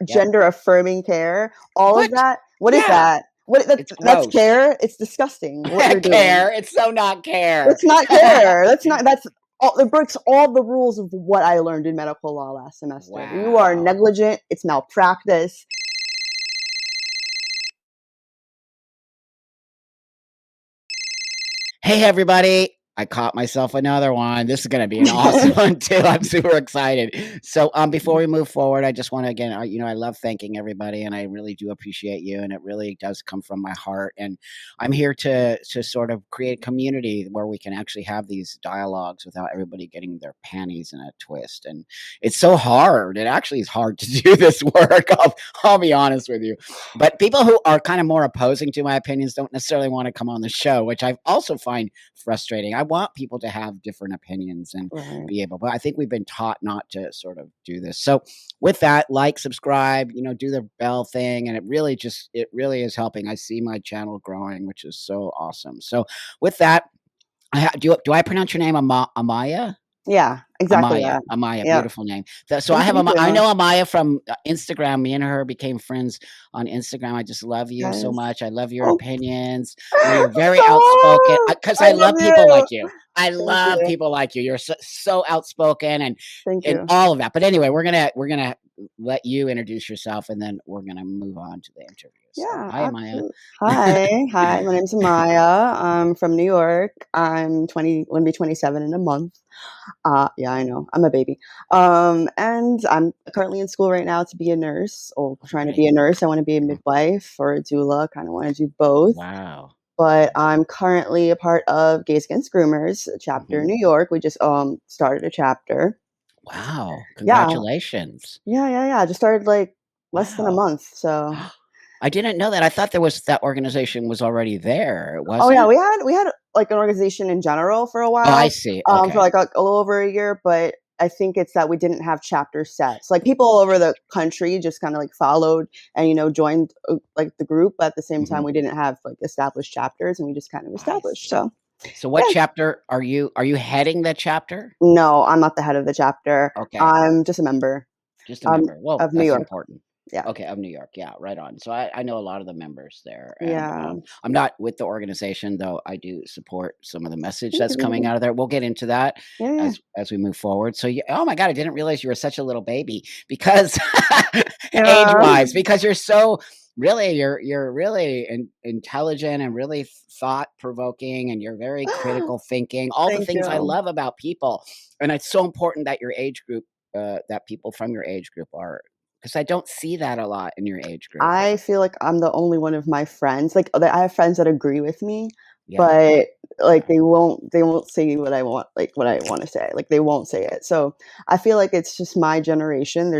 Gender-Affirming Care, all of What? that. What is Yeah. that? That's It's gross. care. It's disgusting what you're doing. Care. It's so not care. It's not care. That's all, it breaks all the rules of what I learned in medical law last semester. You are Wow. negligent. It's malpractice. Hey, everybody. I caught myself another one. This is going to be an awesome one too. I'm super excited. So, before we move forward, I just want to again, I love thanking everybody, and I really do appreciate you, and it really does come from my heart. And I'm here to sort of create a community where we can actually have these dialogues without everybody getting their panties in a twist. And it's so hard. It actually is hard to do this work. I'll be honest with you. But people who are kind of more opposing to my opinions don't necessarily want to come on the show, which I also find frustrating. I want people to have different opinions and Right. be able, but I think we've been taught not to sort of do this. So with that, like, subscribe, do the bell thing, and it really is helping. I see my channel growing, which is so awesome. So with that, do I pronounce your name Amaya? Yeah, exactly that. Amaya, Yep. beautiful name. So I Thank I you. know Amaya from Instagram. Me and her became friends on Instagram. I just love you so Yes. much. I love your Oh, opinions. You're very outspoken stop. because I I love love people you. like you. I Thank love you. people like you. You're so outspoken Thank and you. all of that. But anyway, we're gonna let you introduce yourself, and then we're gonna move on to the interview. So Yeah, hi, Amaya. absolutely. Hi. My name's Maya. I'm from New York. I'm 20, going to be 27 in a month. Yeah, I know. I'm a baby. And I'm currently in school right now to be a nurse, or trying to Okay. be a nurse. I want to be a midwife or a doula. Kind of want to do both. Wow. But I'm currently a part of Gays Against Groomers, a chapter in Mhm. New York. We just started a chapter. Wow. Yeah, Congratulations. yeah. Just started like less than a Wow. month. So I didn't know that. I thought that organization was already there. It oh yeah, wasn't? we had like an organization in general for a Oh, I while, see. for Okay. like a little over a year, but I think it's that we didn't have chapter sets. Like people all over the country just kind of like followed and joined like the group, but at the same time Mhm. we didn't have like established chapters, and we just kind of I established. see. So So what yeah, chapter are you heading the chapter? no, I'm not the head of the chapter. Okay. I'm just a member Just a member. Well, of New that's York. important. Yeah, Okay, of New York. Yeah, right on. So I know a lot of the members there, and yeah. I'm not with the organization, though I do support some of the message Thank that's coming you. out of there. We'll get into that Yeah, as we move forward. So oh my God, I didn't realize you were such a little baby because age yeah. wise, because you're so really you're really intelligent and really thought provoking, and you're very critical thinking. All the Thank things I you. love about people, and it's so important that your age group that people from your age group are because I don't see that a lot in your age group. I feel like I'm the only one of my friends, like, that I have friends that agree with me, Yeah, but, like, yeah, they won't say what I want, like, what I wanna say, like, they won't say it, so, I feel like it's just my generation,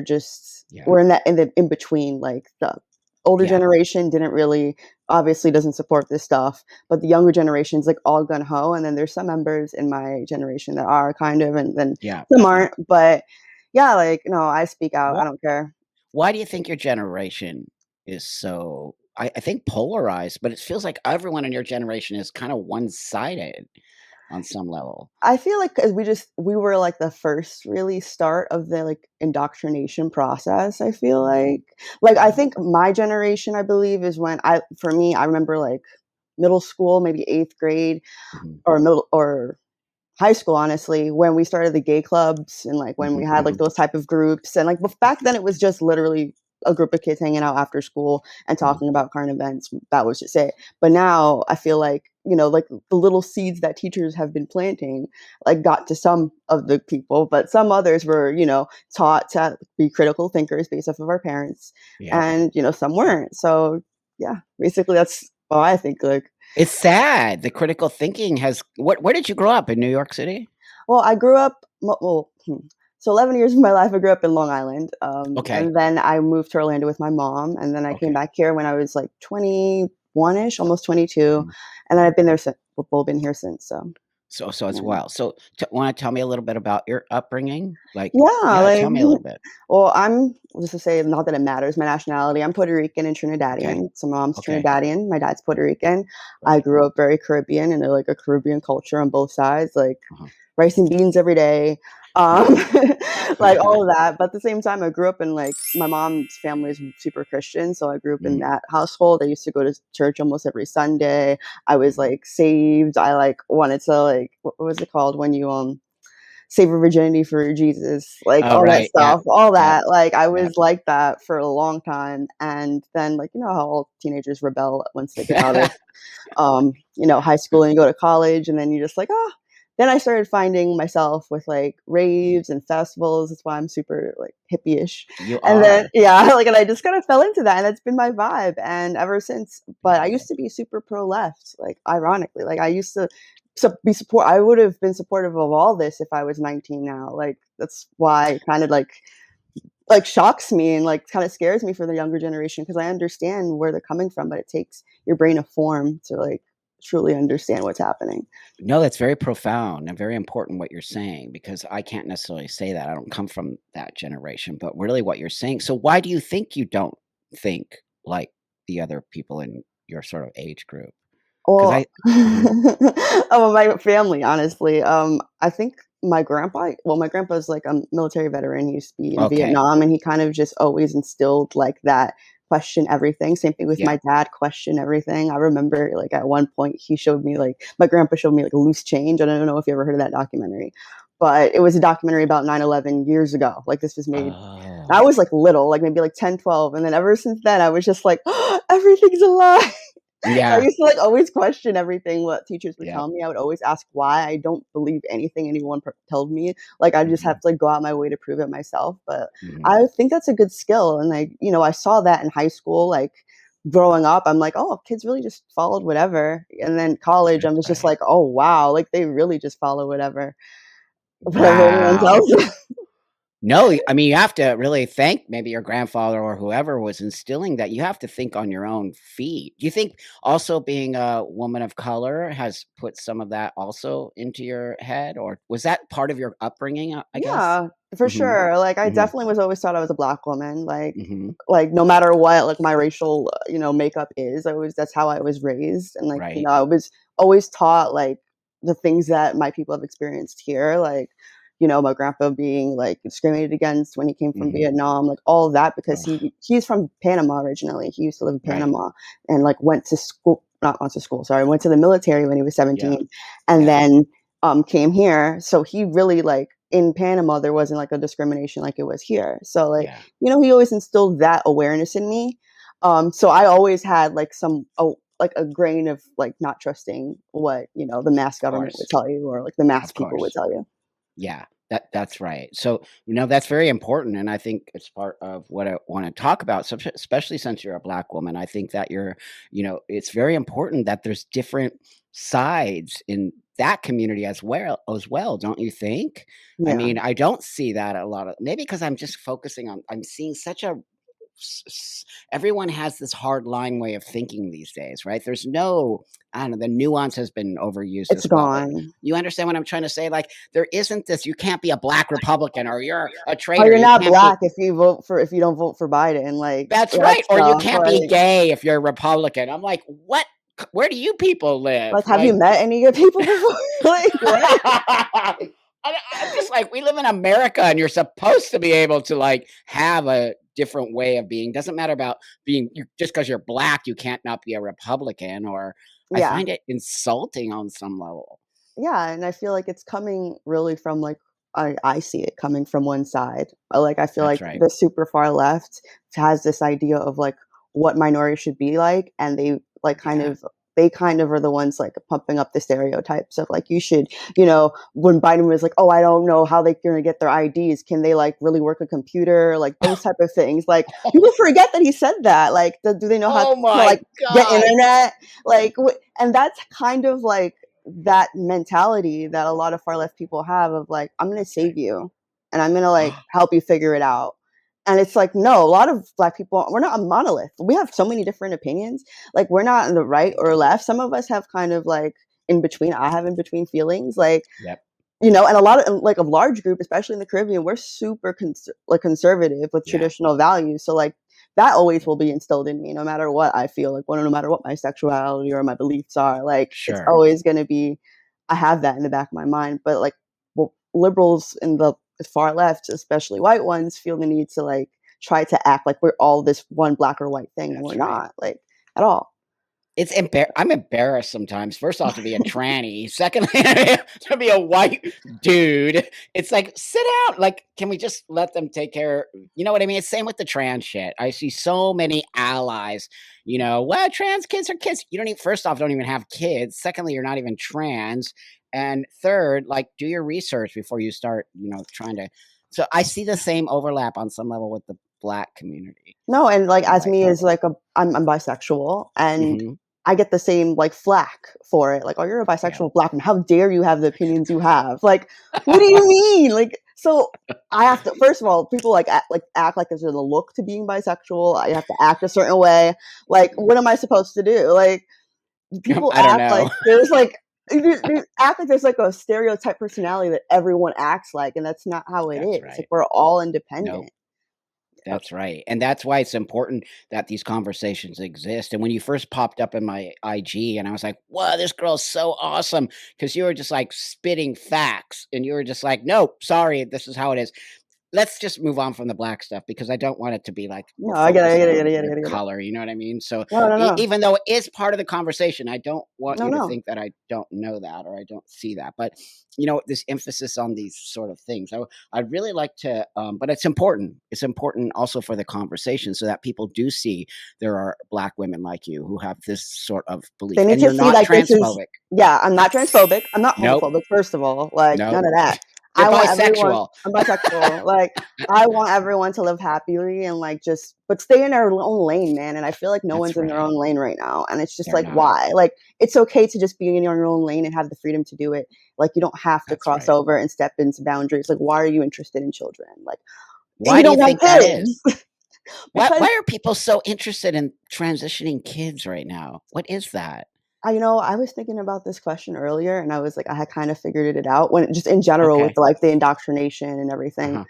yeah, we're in between, like, the older yeah, generation didn't really obviously doesn't support this stuff, but the younger generation's, like, all gun ho, and then there's some members in my generation that are kind of, and then yeah, some yeah. aren't, but, yeah, like, no, I speak out, I What? don't care. Why do you think your generation is so? I think polarized, but it feels like everyone in your generation is kind of one sided on some level. I feel like 'cause we were, like, the first really start of the, like, indoctrination process, I feel Mhm, like. Like, I mhm, think my generation, I believe, is when for me, I remember, like, middle school, maybe 8th grade mhm, or high school, honestly, when we started the gay clubs and, like, when we mhm, had, like, mhm, those type of groups, and, like, back then it was just literally a group of kids hanging out after school and mhm. talking about current events, that was just it. But now I feel like, like, the little seeds that teachers have been planting, like, got to some of the people, but some others were, taught to be critical thinkers based off of our parents, Yep. and, some weren't. So, yeah, basically that's why I think, like It's sad. The critical thinking has. Where did you grow up in New York City? well, I grew up so 11 years of my life I grew up in Long Island, Okay. and then I moved to Orlando with my mom, and then I came Okay. back here when I was, like, 21-ish, almost 22, Mhm, and then mhm. I've been there since. We've both been here since, so, So it's yeah. well. So want to tell me a little bit about your upbringing? Like, Yeah, yeah, like tell me a little bit. well, just to say, not that it matters, my nationality, I'm Puerto Rican and Okay. Trinidadian. So my mom's Okay. Trinidadian, my dad's Puerto Rican. I Right. grew up very Caribbean and, like, a Caribbean culture on both sides, like, Uh-huh. rice and beans every day. um, like all of that. But at the same time, I grew up in like my mom's family is super Christian, so I grew up in Mhm, that household. I used to go to church almost every Sunday. I was mhm. like saved. I like wanted to like what was it called when you save your virginity for Jesus, like Oh, all that right. Yep. stuff, all Yep. that. Like I Yep. was like that for a long time, and then like you know how all teenagers rebel once they get out of high school and you go to college and then you're just like, oh. Then I started finding myself with like raves and festivals. That's why I'm super like hippie-ish. You And then are. yeah, like and I just kind of fell into that and that's been my vibe and ever since. But I used to be super pro left, like ironically. Like I used to be support I would have been supportive of all this if I was 19 now. Like that's why it kind of like shocks me and like kind of scares me for the younger generation because I understand where they're coming from, but it takes your brain a form to like truly understand what's happening. No, that's very profound and very important what you're saying because I can't necessarily say that. I don't come from that generation, but really what you're saying. So why do you think you don't think like the other people in your sort of age group? Because Well, I Mhm. my family, honestly. I think my grandpa's like a military veteran. He used to be in Okay. Vietnam, and he kind of just always instilled like that question everything. Same thing with Yeah. my dad, question everything. I remember like at one point he showed me like my grandpa showed me like a loose change. I don't know if you ever heard of that documentary, but it was a documentary about 9/11 years ago. Like this was made. I Oh. was like little, like maybe like 10, 12, and then ever since then I was just like, oh, everything's a lie. I Yeah. used to, like, always question everything what teachers would Yep. tell me. I would always ask why. I don't believe anything anyone told me. Like, I just have Mhm. to, like, go out my way to prove it myself, but Mhm. I think that's a good skill, and, like, I saw that in high school, like, growing up, I'm like, "Oh, kids really just followed whatever," and then college, That's I'm just right. like, "Oh, wow," like, they really just follow whatever anyone Wow. tells them. No, I mean, you have to really thank maybe your grandfather or whoever was instilling that. You have to think on your own feet. Do you think also being a woman of color has put some of that also into your head, or was that part of your upbringing, I guess? Yeah, for Mhm, sure. Like, I mhm, definitely was always thought I was a black woman, mhm. no matter what, like, my racial, makeup is, I was that's how I was raised, and, like, Right. I was always taught, like, the things that my people have experienced here, like, my grandpa being, like, discriminated against when he came from Mhm. Vietnam, like, all of that because Ugh, he's from Panama originally. He used to live in right. Panama and, like, went to school not went to school, sorry, went to the military when he was Yeah, 17 and yeah, then came here. So he really like in Panama there wasn't like a discrimination like it was here. So like, yeah. he always instilled that awareness in me. So I always had like like a grain of like not trusting what, the mass Of government would course, tell you or like the mass of people would course. tell you. Yeah, that's right. So, that's very important, and I think it's part of what I wanna talk about, so especially since you're a black woman. I think that it's very important that there's different sides in that community as well, don't you think? I Yeah. mean, I don't see that a lot of maybe because 'cause I'm just focusing on I'm seeing such a everyone has this hard line way of thinking these days, right? There's no, I don't know, the nuance has been overused It's as well, but gone. you understand what I'm trying to say? Like, there isn't this, you can't be a black Republican or you're a Oh, traitor. you're You not can't be, black if you don't vote for Biden, like that's that right. Or you stuff. can't be gay if you're a Republican. I'm like, what? Where do you people live? Like have you met any good people before? Like what? I'm just like, we live in America and you're supposed to be able to like have a different way of being. Doesn't matter about being just because you're black, you can't not be a Republican or I Yeah. find it insulting on some level. Yeah, and I feel like it's coming really from like I see it coming from one side. Like I feel That's like right. the super far left has this idea of like what minorities should be like, and Yeah. they kind of are the ones like pumping up the stereotypes of like you should, when Biden was like, oh, I don't know how they're gonna get their IDs. Can they like really work a computer? Like those type of things. Like people forget that he said that. Like, do they know how Oh to like my get god. internet? Like, and that's kind of like that mentality that a lot of far left people have of like, I'm gonna save Right. you and I'm gonna like help you figure it out. And it's like, no, a lot of black people, we're not a monolith. We have so many different opinions. Like we're not in the right or left. Some of us have kind of like in between. I have in between feelings. Like, Yep. and a lot of like a large group, especially in the Caribbean, we're super like conservative with Yeah. traditional values. So like that always will be instilled in me, no matter what I feel like, no matter what my sexuality or my beliefs are. Like it's Sure. always going to be, I have that in the back of my mind. But like, well, liberals in the because far left, especially white ones, feel the need to like try to act like we're all this one black or white thing, and we're That's right. not like at all. I'm embarrassed sometimes, first off, to be a tranny, secondly, to be a white dude. It's like, "Sit down." Like, can we just let them take care, you know what I mean? It's same with the trans shit. I see so many allies, "Well, trans kids are kids." You don't even first off, don't even have kids. Secondly, you're not even trans. And third, like, do your research before you start, trying to so I see the same overlap on some level with the Black community No, and like and as white me as people. like I'm bisexual, and Mhm. I get the same like flack for it. Like, oh, you're a Yeah. bisexual black man. How dare you have the opinions you have? Like, what do you mean? Like, so I have to first of all, people act like there's a look to being bisexual. I have to act a certain way. Like, what am I supposed to do? Like, people I don't act like know. there's like they act like there's like a stereotype personality that everyone acts like, and that's not how it That's is. Like, right. we're all Nope. independent. That's right, and that's why it's important that these conversations exist, and when you first popped up in my IG and I was like, "Wow, this girl's so awesome," because you were just, like, spitting facts, and you were just like, "Nope, sorry, this is how it is." Let's just move on from the Black stuff because I don't want it to be, like, No, we're I get it, I get focusing it, I on get it, I your get it, I get it. color, you know what I mean? So, No, no, no, even though it is part of the conversation, I don't want no, you to no. think that I don't know that or I don't see that, but, this emphasis on these sort of things. I'd really like to, but it's important. It's important also for the conversation so that people do see there are Black women like you who have this sort of They belief, need and to you're see not like this is transphobic. yeah, I'm not transphobic. I'm not Nope, homophobic, first of all. Like, none nope. of that. You're I want everyone bisexual. I'm bisexual. Like, I want everyone to live happily and like just but stay in their own lane, man. And I feel like no That's one's in their right. own lane right now. And it's just They're like, not. why? Like, it's okay to just be in your own lane and have the freedom to do it. Like, you don't have to That's cross right. over and step into boundaries. Like, why are you interested in children? Like, and Why you do you don't have think that is? kids Why because are people so interested in transitioning kids right now? What is that? I was thinking about this question earlier, and I was like, I had kind of figured it out when just in general with Okay. like the indoctrination and everything. Uh-huh.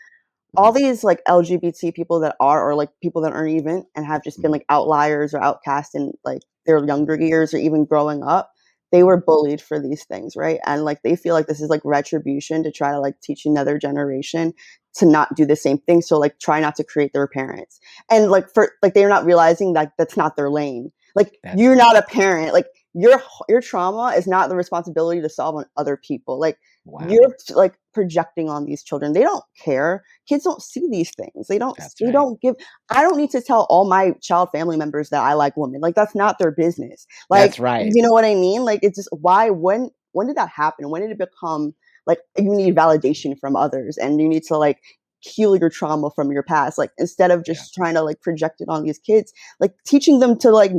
All Mhm, these like LGBT people that are, or like people that aren't even, and have just been mhm, like outliers or outcast in like their mhm, younger years or even growing up, they mhm. were bullied for these things, right? And like they feel like this is like retribution to try to like teach another generation to not do the same thing. So like try not to create their parents. And like for like they're not realizing that that's not their lane. Like That's you're right. not a parent. Like your trauma is not the responsibility to solve on other people. Like Wow. you're like projecting on these children. They don't care. Kids don't see these things. They don't That's they right. don't give I don't need to tell all my child family members that I like women. Like that's not their business. Like, That's right. you know what I mean? Like it's just why when did that happen? When did it become like you need validation from others and you need to like heal your trauma from your past like instead of Yeah. just trying to like project it on these kids like teaching them to like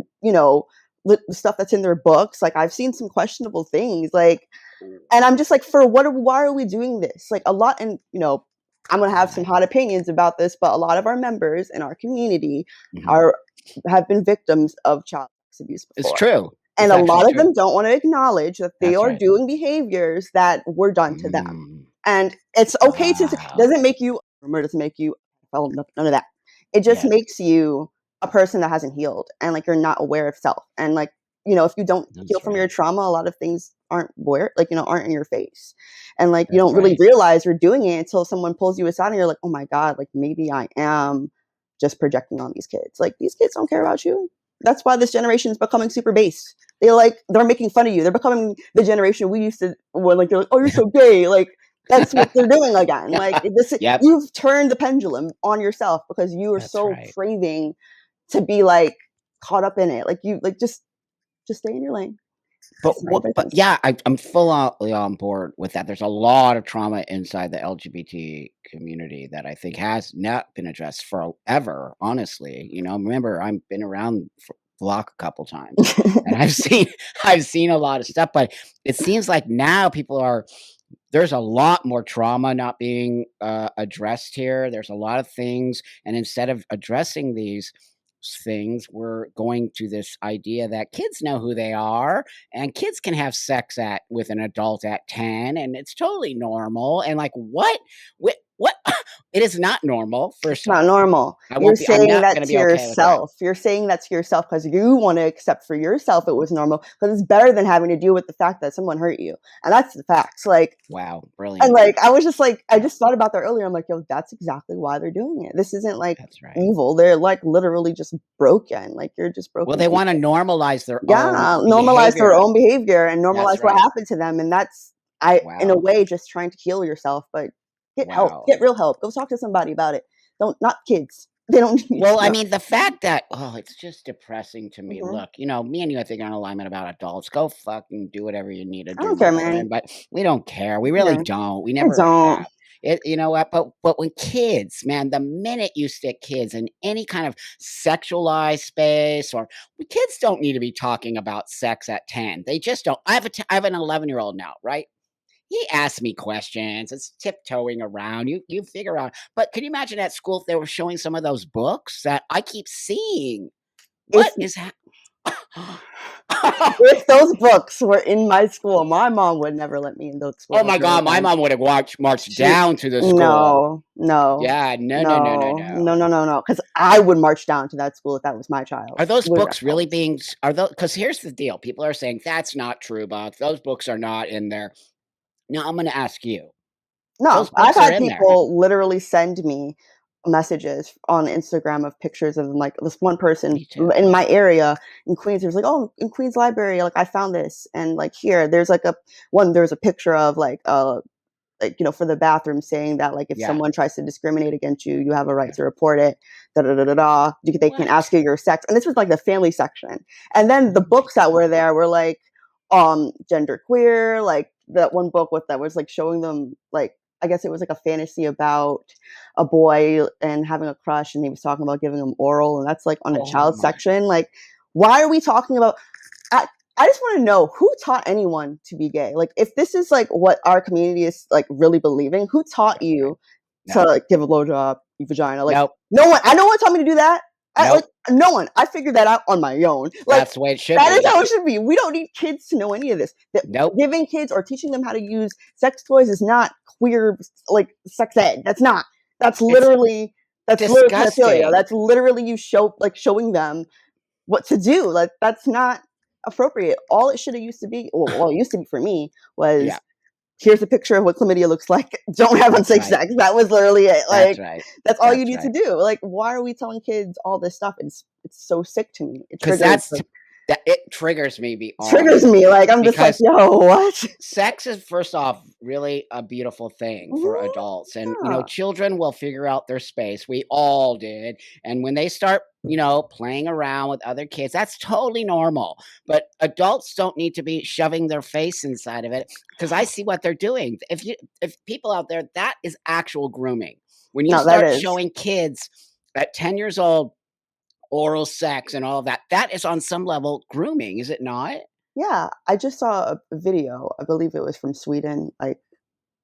the stuff that's in their books like I've seen some questionable things like and I'm just like, why are we doing this? Like a lot, and I'm gonna have some Right. hot opinions about this, but a lot of our members in our community Mhm. are have been victims of child sex abuse It's before. true. And It's a actually lot of true. them don't want to acknowledge that they That's are right. doing behaviors that were done to them. Mm. And it's okay to Wow. doesn't make you rumor doesn't make you well, none of that. It just Yes. makes you a person that hasn't healed and like you're not aware of self. And like, if you don't heal That's from your right. trauma, a lot of things aren't where like, aren't in your face. And like you That's don't really right. realize you're doing it until someone pulls you aside and you're like, oh my God, like maybe I am just projecting on these kids. Like these kids don't care about you. That's why this generation is becoming super base. They're making fun of you. They're becoming the generation we used to where like they're like, oh, you're so gay. Like that's what they're doing again. Like this Yep. you've turned the pendulum on yourself because you are That's so right. craving to be like caught up in it. Like you like just stay in your lane. But It's not your what but business. yeah, I'm fully on board with that. There's a lot of trauma inside the LGBT community that I think has not been addressed forever, honestly. Remember, I've been around block a couple times and I've seen I've seen a lot of stuff, but it seems like now people are there's a lot more trauma not being addressed here. There's a lot of things, and instead of addressing these things, we're going to this idea that kids know who they are, and kids can have sex at with an adult at 10, and it's totally normal. And like, what? What? It is not normal, It's first not off. normal. I'm not gonna be okay with that. You're saying that to yourself because you want to accept for yourself it was normal because it's better than having to deal with the fact that someone hurt you. And that's the facts. Like, Wow, and brilliant. like, I was just like, I just thought about that earlier. I'm like, yo, that's exactly why they're doing it. This isn't like That's right. evil. They're like literally just broken. Like, you're just Well, broken they wanna people. normalize their own Yeah, normalize their behavior. own behavior and normalize That's what right. happened to them. And that's, I, in a Wow. way, just trying to heal yourself, but get help, Wow. get real help. Go talk to somebody about it. Don't, not kids. They don't need Well, to I know. mean, the fact that oh, it's just depressing to me. Mhm. Look, you know, me and you, I think, are in alignment about adults. Go fucking do whatever you need to I do, don't my care, man. friend. But we don't care. We really Yeah, don't. We I never don't. have. It, you know what? But when kids, man, the minute you stick kids in any kind of sexualized space, or kids don't need to be talking about sex at 10. They just don't. I have an 11-year-old now, right? He asks me questions. It's tiptoeing around. You figure out. But can you imagine at school if they were showing some of those books that I keep seeing? If What is hap if those books were in my school, my mom would never let me in those Oh schools my ever god, my again. mom would have marched She down to the school. no, no, Yeah, no, no, no, no, no, no. no, no, no, no, because I would march down to that school if that was my child. Are those With books really rebels. being are those? Because here's the deal, people are saying, "That's not true, Buck. Those books are not in there." Now I'm gonna ask you, No, those I've books are had in there. people literally send me messages on Instagram of pictures of them, like, this one person Me too. in my area in Queens, he was like, "Oh, in Queens Library, like, I found this," and, like, here, there's, like, there's a picture of, like, for the bathroom saying that, like, if Yeah. someone tries to discriminate against you, you have a right to report it, da da da da da. They can ask What? you your sex, and this was like the family section. And then the Oh my books that were god. there were like, gender queer, like that one book with that was like showing them like. I guess it was like a fantasy about a boy and having a crush, and he was talking about giving him oral, and that's like on the Oh child my section. Like, why are we talking about I I just want to know who taught anyone to be gay. Like, if this is like what our community is like really believing, who taught That's right. you to No. like give a blowjob, your vagina? Like, Nope. no one. No one taught me to do that. Like Nope. no one. I figured that out on my own. Like, That's the way it should that is be. how it should be. We don't need kids to know any of this. That Nope. giving kids or teaching them how to use sex toys is not queer like sex ed. That's not. That's It's literally that's literally pedophilia. disgusting. That's literally you showing them what to do. Like, that's not appropriate. All it should have used to be, well, all it used to be for me Yeah, was here's a picture of what chlamydia looks like. Don't have that's unsafe right. sex. That was literally it. That's Like, right. that's all you That's need to right. do. Like, why are we telling kids all this stuff? It's so sick to me. It 'Cause triggers that's that it triggers me beyond triggers me. Like, I'm just like, because yo, what? sex is first off really a beautiful thing for Mhm. adults, and you know Yeah. children will figure out their space. We all did, and when they start playing around with other kids, that's totally normal. But adults don't need to be shoving their face inside of it because I see what they're doing. If people out there, that is actual grooming. When you No, that start is. showing kids at 10 years old oral sex and all of that, that is on some level grooming, is it not? Yeah, I just saw a video. I believe it was from Sweden, like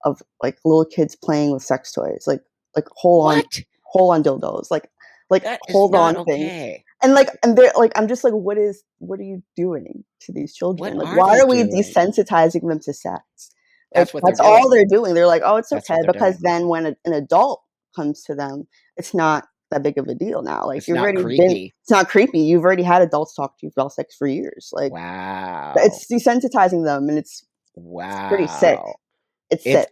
of like little kids playing with sex toys, like What? whole on dildos, like That is hold not on things. okay. And they're like, I'm just like, what are you doing to these What children? Like, are why they are we doing? desensitizing them to sex? Like, That's what they're that's all doing. they're doing. They're like, oh, it's That's what okay they're because doing. then when an adult comes to them, it's not that big of a deal now. Like, It's not creepy. it's not creepy. You've already had adults talk to you about sex for years. Like, Wow. it's desensitizing them, and it's pretty sick. Wow. It's It's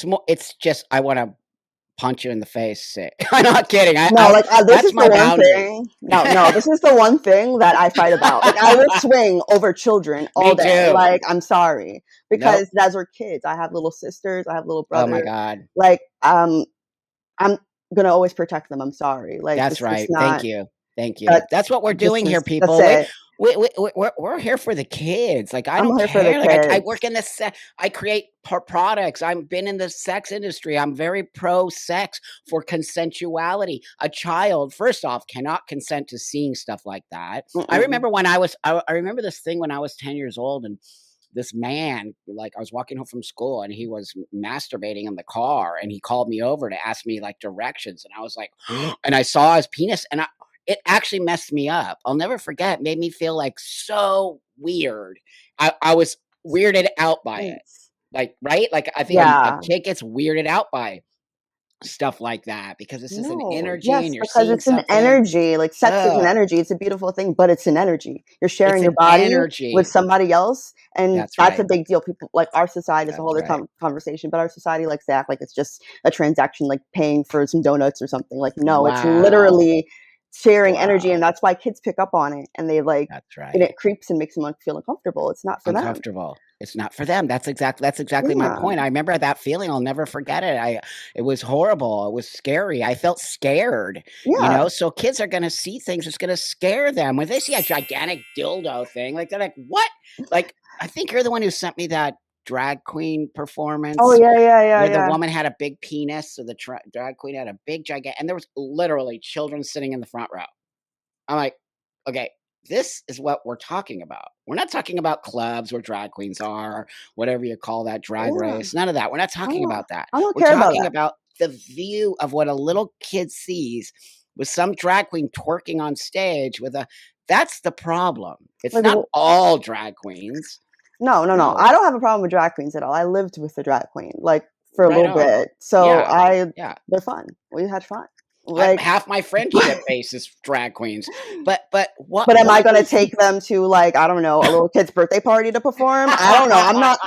sick. it's just I wanna punch you in the face sick. I'm not kidding. No, I like, this that's is the my one boundary. thing no, this is the one thing that I fight about. Like, I will swing over children all Me day. too. Like, I'm sorry, Nope. because those are kids. I have little sisters, I have little Oh my brothers. god. Like, I'm gonna always protect them. I'm sorry. Like, That's it's just right. Thank not you. Thank you. that's That's what we're this doing here, is that's people. it. We're here for the kids. Like, I I'm don't here for the care. Like, I kids. work in the I create products. I've been in the sex industry. I'm very pro sex for consensuality. A child, first off, cannot consent to seeing stuff like that. I Mm-mm. remember I remember this thing when I was 10 years old, and this man, like, I was walking home from school and he was masturbating in the car, and he called me over to ask me like directions, and I was like, and I saw his penis, and it actually messed me up. I'll never forget. It made me feel like so weird. I was weirded out by it. Thanks. Like, right? Like, I think a Yeah. kid gets weirded out by stuff like that because this is an No, energy and yes, you're because seeing it's an something. energy, like, sex is an Ugh, energy, it's a beautiful thing, but it's an energy. You're it's sharing an your body with energy. somebody else, and That's that's a right. big deal. People like, our society is a That's whole other right. conversation, but our society likes to act like it's just a transaction, like paying for some donuts or something, like, no, it's Wow. literally sharing energy, and Wow. that's why kids pick up on it, and they, like That's and right. it creeps and makes them feel uncomfortable. It's not for them. Uncomfortable. It's not for them. That's exactly my Yeah, point. I remember that feeling. I'll never forget it. It was horrible. It was scary. I felt scared, yeah, So kids are gonna see things, it's gonna scare them. When they see a gigantic dildo thing, like, they're like, "What?" Like, I think you're the one who sent me that drag queen oh, performance yeah, yeah, yeah, where the yeah. woman had a big penis, so the drag queen had a big gigantic, and there was literally children sitting in the front row. I'm like, "Okay, this is what we're talking about. We're not talking about clubs where drag queens are, whatever you call that, drag Yeah, race, none of that. We're not I talking don't about that. I don't We're care about talking that. about the view of what a little kid sees with some drag queen twerking on stage with a that's the problem. It's Like, not w all drag queens. No, no, no. No, I don't have a problem with drag queens at all. I lived with a drag queen, like, for a right little on. bit. So Yeah, yeah. they're fun. We had fun. I Like, half my friendship base is drag queens, but what but am I why do gonna you take think them to, like, I don't know, a little kid's birthday party to perform? I don't know. I'm not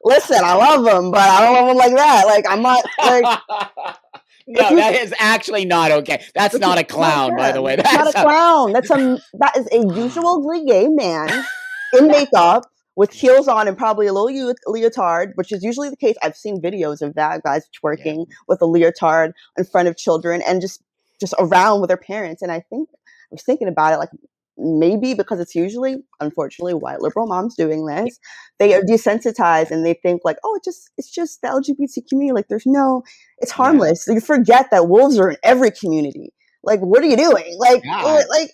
Listen, I love them, but I don't love them like that. Like, I'm not like, if No, you that is actually not okay. That's if not you a no, clown, by yeah, the way. it's not That's a a clown. That is a usually gay man in makeup with heels on and probably a little leotard, which is usually the case. I've seen videos of that, guys yeah, twerking with a leotard in front of children and just around with their parents. And I was thinking about it, like, maybe because it's usually, unfortunately, white liberal moms doing yeah, this, they are desensitized yeah, and they think like, oh, it's just the LGBT community. Like, there's no, it's yeah, harmless. You forget that wolves are in every community. Like, what are you doing? yeah. Like,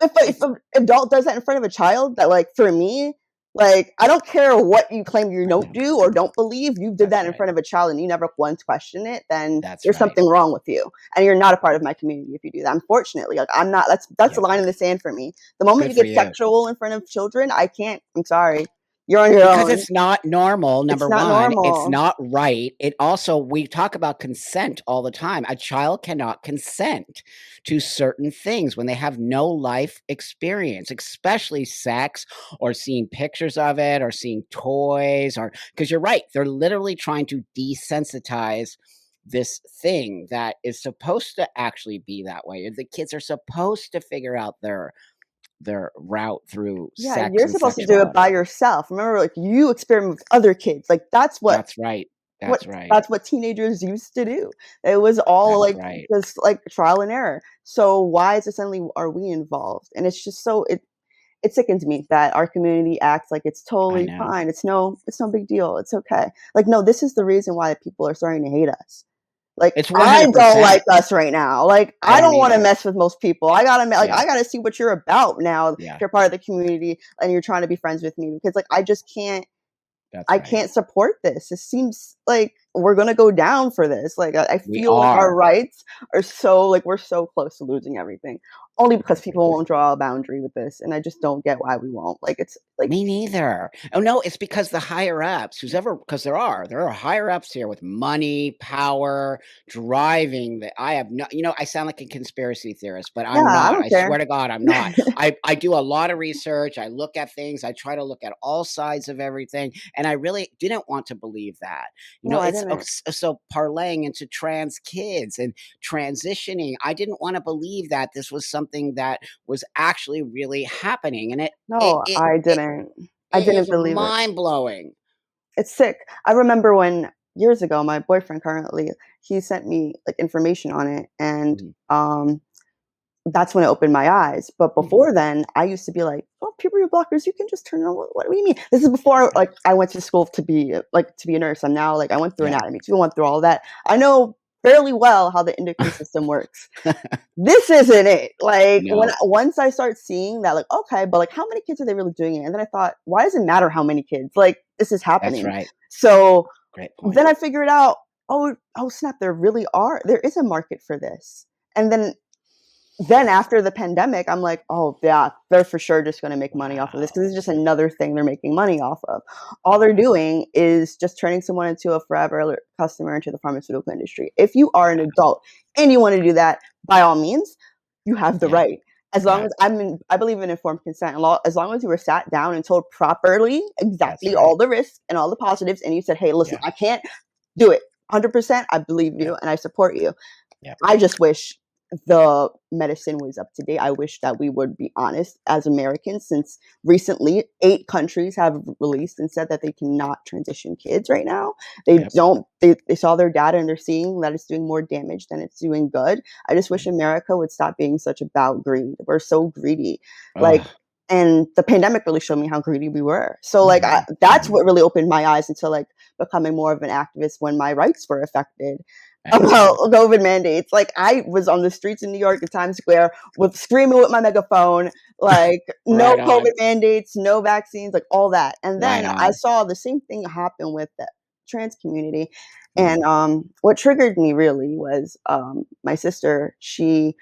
if It's an adult does that in front of a child, that, like, for me, like, I don't care what you claim you don't do or don't believe, you did that's that in right. front of a child and you never once question it, then That's there's right. something wrong with you. And you're not a part of my community if you do that. Unfortunately, like, I'm not, that's the Yeah, line in the sand for me. The moment good you for get you. sexual in front of children, I can't. I'm sorry. You're on your Because own. it's not normal, It's number not 1, it's normal. not right. It also we talk about consent all the time. A child cannot consent to certain things when they have no life experience, especially sex or seeing pictures of it or seeing toys or because 'cause you're right, they're literally trying to desensitize this thing that is supposed to actually be that way. The kids are supposed to figure out their route through Yeah, sex you're and supposed to do it by sexuality. yourself. Remember, like, you experiment with other kids. Like, That's right. That's right. that's what teenagers used to do. It was all That's like right. just like trial and error. So why is it suddenly are we involved? And it's just so it sickens me that our community acts like it's I totally know. fine. It's no big deal. It's okay. Like, no, this is the reason why people are starting to hate us. Like, It's I don't 100%. like us right now. Like, I I don't don't want to either. mess with most people. Yeah, I gotta see what you're about now. If yeah, you're part of the community and you're trying to be friends with me because, like, that's I right. can't support this. It seems like we're gonna go down for this. Like, I We feel like our are. rights are so, like, we're so close to losing everything, only because people 100%. won't draw a boundary with this, and I just don't get why we won't. Like, it's like, Me neither. Oh, no, it's because the higher ups, who's ever because there are higher ups here with money, power, driving that I have no I sound like a conspiracy theorist, but yeah, I'm I not. don't I care. swear to God, I'm not. I do a lot of research. I look at things. I try to look at all sides of everything, and I really didn't want to believe that. No, I It's didn't. so parlaying into trans kids and transitioning. I didn't want to believe that this was something that was actually really happening, and it No, it I it didn't. I it didn't is believe it. mind-blowing. It's sick. I remember when years ago, my boyfriend currently, he sent me, like, information on it, and, Mhm, that's when it opened my eyes. But mhm. before then, I used to be like, "Oh, puberty blockers, you can just turn on. What do you mean?" This is before, like, I went to school to be a nurse. I'm now, like, I went through Yeah, anatomy too, I went through all that. I know fairly well how the endocrine system works. This isn't it. Like, no, once I start seeing that, like, okay, but, like, how many kids are they really doing it? And then I thought, why does it matter how many kids? Like, this is that's happening. right. So Great point. then I figured out, oh snap, there is a market for this. And then then after the pandemic, I'm like, oh yeah, they're for sure just going to make money off of this because it's Wow. just another thing they're making money off of. All they're Wow. doing is just turning someone into a forever customer into the pharmaceutical industry. If you are an adult and you want to do that, by all means, you have the Yeah. right. As long Yeah. as I believe in informed consent. As long as you were sat down and told properly That's exactly all right. the risks and all the positives, and you said, "Hey, listen, Yeah. I can't do it 100%. I believe Yeah. you and I support you." Yeah. I just wish the medicine was up to date. I wish that we would be honest as Americans, since recently 8 countries have released and said that they cannot transition kids right now. They Yep. don't, they saw their data and they're seeing that it's doing more damage than it's doing good. I just wish Yeah. America would stop being such about greed. We're so greedy. Like, Ugh. and the pandemic really showed me how greedy we were. So like Mhm. that's Mhm. what really opened my eyes into like becoming more of an activist when my rights were affected about Excellent. COVID mandates. Like I was on the streets in New York at Times Square with screaming with my megaphone, like no Right on. COVID mandates, no vaccines, like all that. And Right then I on. saw the same thing happen with the trans community. And Mhm. what triggered me really was my sister. She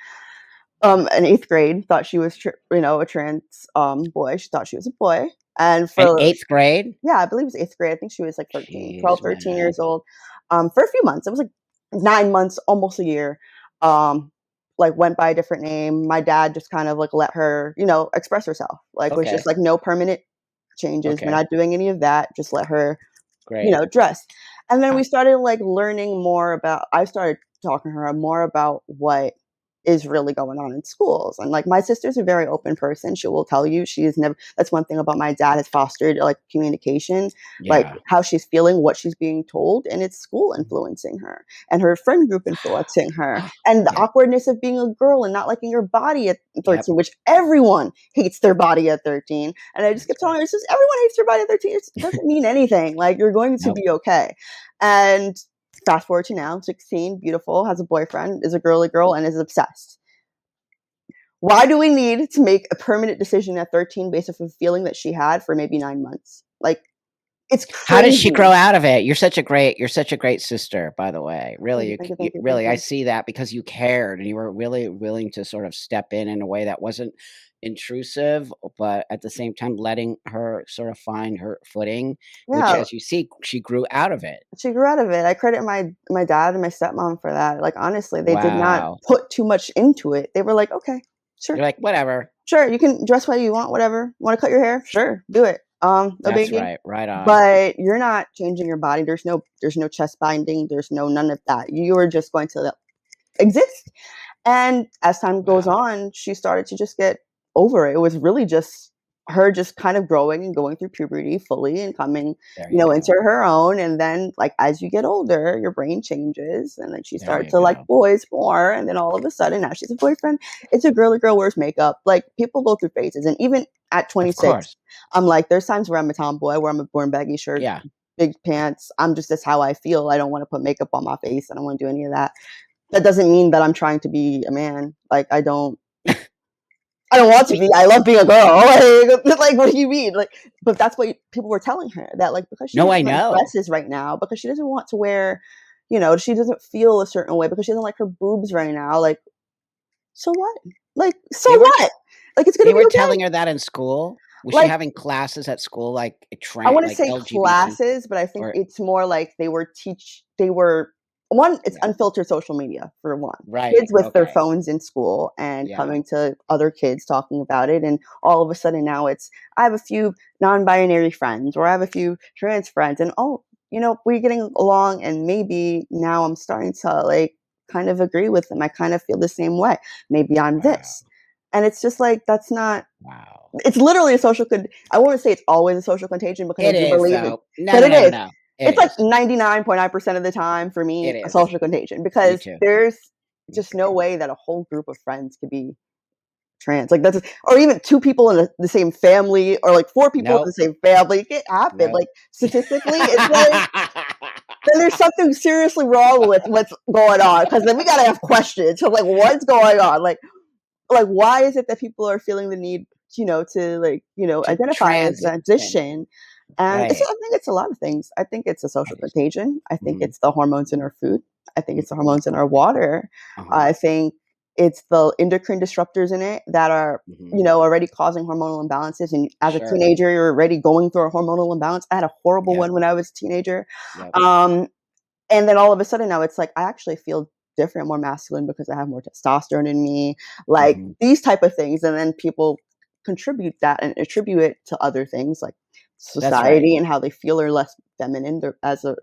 in 8th grade thought she was a trans boy. She thought she was a boy. And In for 8th grade? yeah, I believe it was 8th grade. I think she was like 13, 12, Jeez, 13 man. years old. For a few months. It was like 9 months, almost a year. Um, like went by a different name. My dad just kind of like let her, express herself. Like was just Okay. like no permanent changes. We're Okay. not doing any of that. Just let her, Great. dress. And then Uh, we started like learning more about I started talking to her more about what is really going on in schools. And like my sister's a very open person. She will tell you she is never that's one thing about my dad has fostered like communication, like yeah. how she's feeling, what she's being told, and it's school Mhm. influencing her and her friend group influencing her. And the Yeah. awkwardness of being a girl and not liking your body at Yep. 13, which everyone hates their body at 13. And I just That's kept telling right. her, it's just everyone hates their body at 13. It doesn't mean anything. Like you're going to Nope. be okay. And fast forward to now, 16, beautiful, has a boyfriend, is a girly girl, and is obsessed. Why do we need to make a permanent decision at 13 based off of a feeling that she had for maybe 9 months? Like, it's How does she crazy. grow out of it? You're such a great sister, by the way. Thank Really, you, you thank c you, you thank you, thank really, I you. see that because you cared and you were really willing to sort of step in a way that wasn't intrusive, but at the same time letting her sort of find her footing, which, Yeah, as you see, she grew out of it. she grew out of it. I credit my dad and my stepmom for that. Like, honestly, they did not Wow. put too much into it. They were like, "Okay, sure, You're like, "Whatever." sure, you can dress how you want, whatever. Wanna cut your hair? Sure, do it. No That's biggie." right. Right on. But you're not changing your body. There's no chest binding, there's no none of that. You are just going to exist. And as time goes Wow. on, she started to just get over it. It was really just her just kind of growing and going through puberty fully and coming, There you into go. her own. And then, like, as you get older, your brain changes. And then she There started you to like go. boys more. And then all of a sudden, now she's a boyfriend. It's a girly girl wears makeup. Like, people go through phases. And even at Of 26, course. I'm like, there's times where I'm a tomboy, where I'm a born baggy shirt, Yeah. big pants. I'm just that's how I feel. I don't want to put makeup on my face. I don't want to do any of that. That doesn't mean that I'm trying to be a man. Like I don't want to We be. I love being a girl. Like what do you mean? Like, but that's what people were telling her that like because she No, doesn't I like know. dresses right now, because she doesn't want to wear, she doesn't feel a certain way because she doesn't like her boobs right now. Like, so what? Like, so They were t what? Like, it's gonna they be were okay. telling her that in school? Was she Like, having classes at school, like, I wouldn't like say LGBT classes, but I think or it's more like they were one, it's yeah. unfiltered social media for one. Right, Kids with their okay. phones in school and Yeah, coming to other kids talking about it, and all of a sudden now it's I have a few non-binary friends or I have a few trans friends, and oh, we're getting along, and maybe now I'm starting to like kind of agree with them. I kind of feel the same way. Maybe I'm wow, this. And it's just like that's not wow. it's literally a I won't say it's always a social contagion because I It do is, believe it, though. No, but no, it no, no, is. no. It It's like is. 99.9% of the time for It me a is. social contagion Me because too. there's Me just too. no way that a whole group of friends could be trans. Like that's or even two people in the same family or like four people in the Nope, same family. It can't happen. nope. Like statistically, it's like then there's something seriously wrong with what's going on because then we gotta have questions. So like, what's going on? Like why is it that people are feeling the need to like To identify as transition. transition? And I Right. think it's a lot of things. I think it's a social Obviously. contagion. I think Mhm, it's the hormones in our food. I think it's the mhm. hormones in our water. Uh-huh. I think it's the endocrine disruptors in it that are, Mhm. already causing hormonal imbalances. And as a Sure. teenager, you're already going through a hormonal imbalance. I had a horrible Yep. one when I was a teenager. Yep. Um, and then all of a sudden now it's like I actually feel different, more masculine because I have more testosterone in me, like Mhm. these type of things. And then people contribute that and attribute it to other things like That's right. society and how they feel are less feminine. They're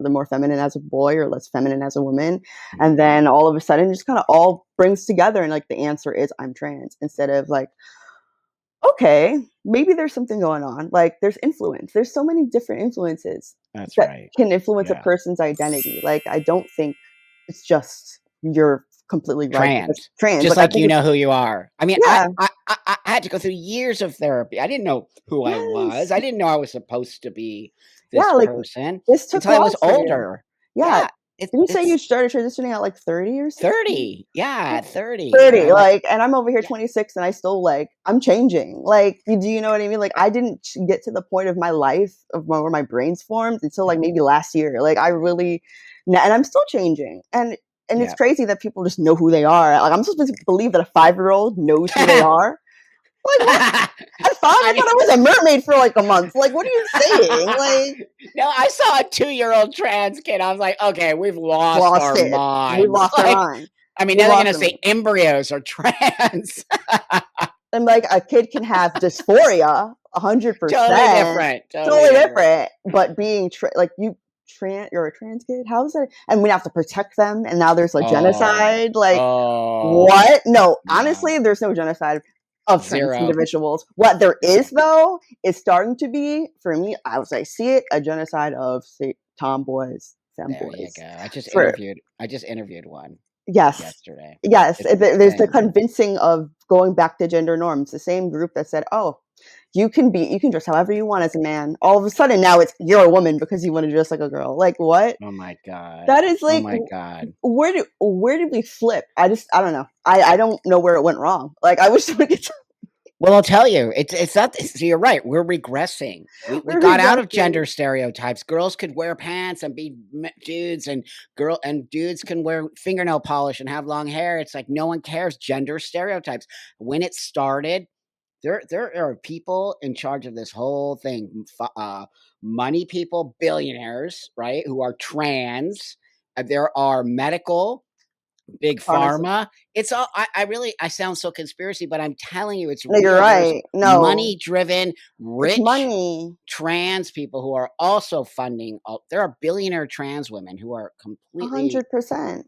more feminine as a boy or less feminine as a woman. And Mhm. then all of a sudden just kind of all brings together and like the answer is I'm trans instead of like, okay, maybe there's something going on. Like there's influence. There's so many different influences That's that right. can influence a Yeah. person's identity. Like I don't think it's just you're completely right because Trans. trans. Just Like I like think you it's know who you are. I mean, I yeah, I I I had to go through years of therapy. I didn't know who I yes. was. I didn't know I was supposed to be Yeah, this like person this took until I was loss for you. older. Yeah. Yeah, Did you say you it's started transitioning at like 30 or 60? 30. Yeah, Yeah. at 30, and 30, I'm like, like, and I'm over here yeah, 26 and I still like I'm changing. Like, do you know what I mean? Like, I didn't get to the point of my life where my brain's formed until like yeah, maybe last year. Like, I really, and I'm still changing. And it's yeah. crazy that people just know who they are. Like, I'm supposed to believe that a 5-year-old knows who they are. Like, what? At 5, I I thought mean I was a mermaid for like a month. Like, what are you saying? Like, no, I saw a 2-year-old trans kid. I was like, "Okay, we've lost lost our it. We minds." lost our Like, mind. I mean, We now they're lost gonna our say mind. embryos are trans. And like a kid can have dysphoria Totally 100%, different, totally totally different. different, but being like you're a trans kid, how's that? And we have to protect them and now there's like Oh, genocide, like oh, what? No, no. honestly, there's no genocide of trans 0. individuals. What there is Okay, though is starting to be, for me, as I see it, a genocide of say tomboys, there you femboys. go. For I just interviewed one yes. yesterday. Yes, It's there's the insane. convincing of going back to gender norms, the same group that said, "Oh, you can dress however you want as a man." All of a sudden now it's you're a woman because you wanna dress like a girl. Like, what? Oh my god. That is Oh like my god. where did we flip? I don't know. I don't know where it went wrong. Like, I wish we could Well, I'll tell you, it's not so you're right, we're regressing. We we're got out of regressing. gender stereotypes. Girls could wear pants and be dudes, and dudes can wear fingernail polish and have long hair. It's like no one cares. Gender stereotypes. When it started, there are people in charge of this whole thing. Money people, billionaires, right, who are trans. There are medical Big Honestly. pharma. It's all I really I sound so conspiracy, but I'm telling you it's No, you're real. There's right. No. money-driven, It's rich money. trans people who are also funding all there are billionaire trans women who are completely 100%.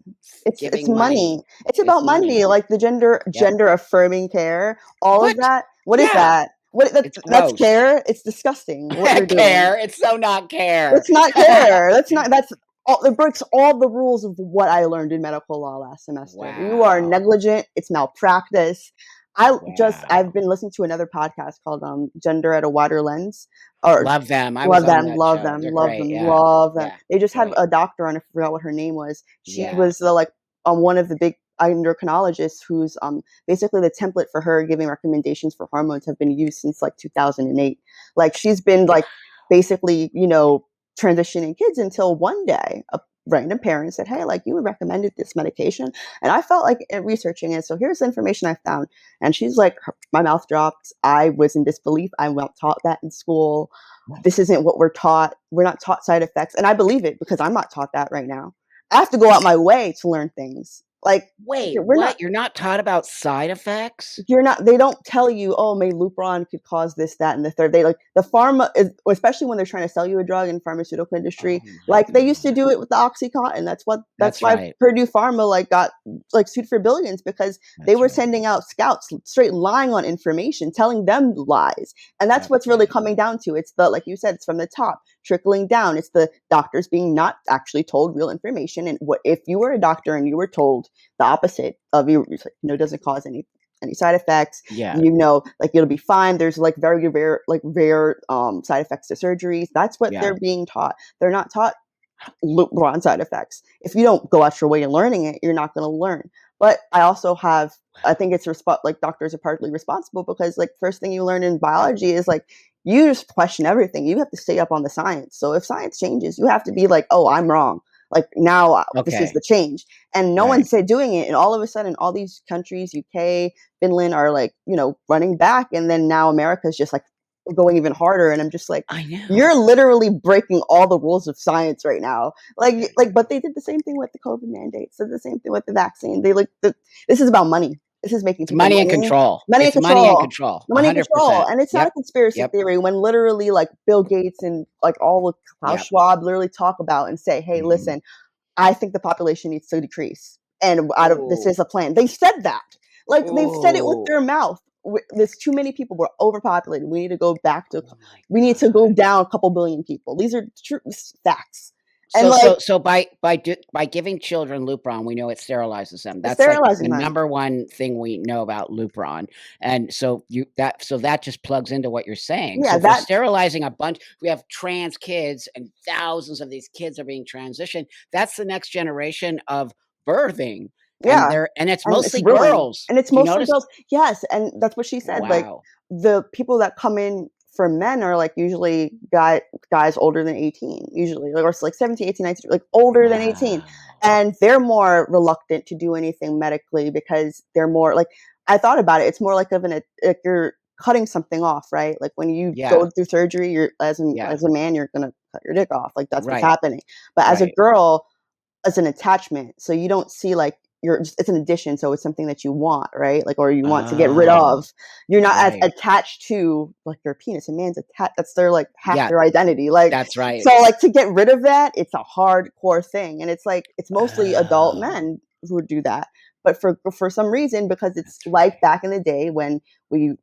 It's giving money. money. It's It's about money. money, like the Yep. gender-affirming care, all of What? that. What is Yeah, that? What it's that's gross. care? It's disgusting what you're doing. Care, it's so not care. It's not care. That's all it breaks all the rules of what I learned in medical law last semester. You are Wow. negligent, it's malpractice. I've Wow. been listening to another podcast called, Gender at a Wider Lens, or Love them. I was on that love show. them, They're love great. them, Yeah. love them. Yeah. They just had Great. a doctor on, I forgot what her name was. She Yeah. was the, like, one of the big endocrinologists who's, basically the template for her giving recommendations for hormones have been used since, like, 2008. Like, she's been, like, basically, transitioning kids until one day a random parent said, "Hey, like you recommended this medication," and I felt like researching it. So here's the information I found, and she's like, my mouth dropped. I was in disbelief. I wasn't taught that in school. This isn't what we're taught. We're not taught side effects, and I believe it because I'm not taught that right now. I have to go out my way to learn things. Like Wait, we're not what? You're not taught about side effects? you're not they don't tell you, "Oh, Lupron could cause this, that, and the third." They like the pharma is especially when they're trying to sell you a drug in pharmaceutical Oh industry, my like they used to god. do it with the OxyContin. That's That's why right. Purdue Pharma like got like sued for billions because they That's were right. sending out scouts straight lying on information, telling them lies. And that's That's what's really right. coming down to. It's the like you said, it's from the top trickling down. It's the doctors being not actually told real information. And what if you were a doctor and you were told the opposite of doesn't cause any side effects, Yeah. like it'll be fine. There's like very rare, like rare side effects to surgeries. That's what Yeah. they're being taught. They're not taught broad side effects. If you don't go out your way and learning it, you're not going to learn. But I think it's like doctors are partly responsible because like first thing you learn in biology is like you just question everything. You have to stay up on the science. So if science changes, you have to be like, oh, I'm wrong. Like now, this is the Okay. change, and no Right. one's doing it. And all of a sudden, all these countries, UK, Finland, are like, running back, and then now America's just like going even harder. And I'm just like, I you're know. literally breaking all the rules of science right now. But they did the same thing with the COVID mandates. Did the same thing with the vaccine. This is about money. This is making It's people money and money, control. money and It's money and control, control. money and control. 100%. And it's not a Yep. conspiracy Yep. theory when literally like Bill Gates and like all of Klaus Yep. Schwab literally talk about and say, hey, Mhm. listen, I think the population needs to decrease. And this Oh. is a plan. They said that. Like they've said it with Oh. their mouth. There's too many people. We're overpopulated. We need to go back to. Oh my We need to go god. down a couple billion people. These are true facts. And So like so so by giving children Lupron, we know it sterilizes them. That's like sterilizing the them. number one thing we know about Lupron. And so that just plugs into what you're saying. So Yeah, if we're that. sterilizing a bunch, we have trans kids and thousands of these kids are being transitioned. That's the next generation of birthing. And Yeah, it's and it's mostly ruined, girls. and it's Do you mostly notice? girls. Yes, and that's what she said. Like Wow. the people that come in for men are like usually guys older than 18, usually, like, or it's like 17, 18, 19, like older than 18, Wow. and they're more reluctant to do anything medically because they're more like. I thought about it. It's more like like you're cutting something off, right? Like when you Yeah. go through surgery, you're Yeah. as a man, you're gonna cut your dick off. Like that's what's Right. happening. But as a Right. girl, as an attachment. So you don't see like it's an addition, so it's something that you want, right? Like or you want to get rid Oh, of. You're not as right. attached to like your penis. A man's attached. That's their like half Yeah, their identity. Like that's right. so like to get rid of that, it's a hardcore thing. And it's like it's mostly adult Oh, men who do that. But for some reason, because it's that's like right. back in the day when we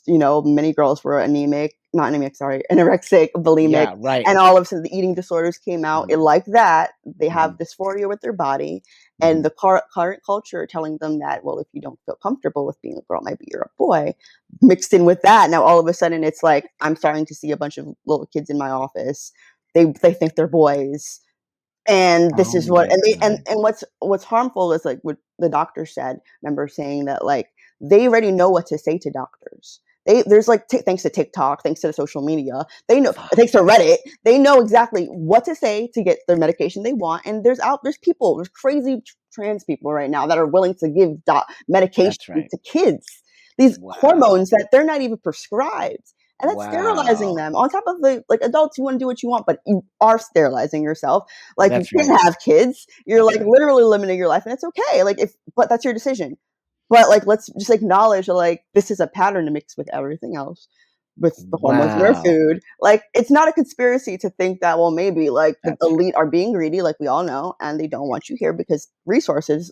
many girls were anemic, not anemic, sorry, anorexic, bulimic, Yeah, right. and all of a sudden the eating disorders came out. It Mhm, like that, they have mhm, dysphoria with their body, and mhm. the current culture telling them that, well, if you don't feel comfortable with being a girl, maybe you're a boy. Mixed in with that, now all of a sudden it's like I'm starting to see a bunch of little kids in my office. They think they're boys, and this Oh is what my and they god. and what's harmful is like what the doctor said. Remember saying that like they already know what to say to doctors. There's like thanks to TikTok, thanks to the social media, they know thanks to Fuck. Reddit, they know exactly what to say to get their medication they want. And there's crazy trans people right now that are willing to give medication That's right. to kids, these hormones Wow. that they're not even prescribed, and that's sterilizing Wow. them on top of the like adults. You want to do what you want, but you are sterilizing yourself. Like you That's right. can't have kids. You're That's like right. literally limiting your life, and it's okay. Like but that's your decision. But like, let's just acknowledge that like this is a pattern to mix with everything else, with the hormones in our Wow. food. Like it's not a conspiracy to think that well maybe like the That's elite are being greedy, like we all know, and they don't want you here because resources,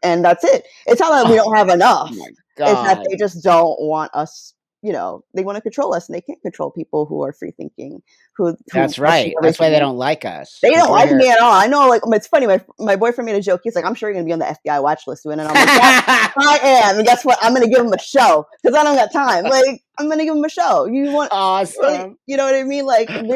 and that's it. It's not that we oh don't have enough. my It's that god. they just don't want us. They want to control us, and they can't control people who are free thinking, who That's question right. That's why they everything. don't like us They because 'cause don't we're like here. me at all. I know, like, it's funny, my boyfriend made a joke. He's like, "I'm sure you're gonna be on the FBI watch list soon," and I'm like, "Yep, I am." And guess what? I'm gonna give him a show because I don't got time. Like, I'm gonna give him a show. You want like, Awesome. you know what I mean? Like, they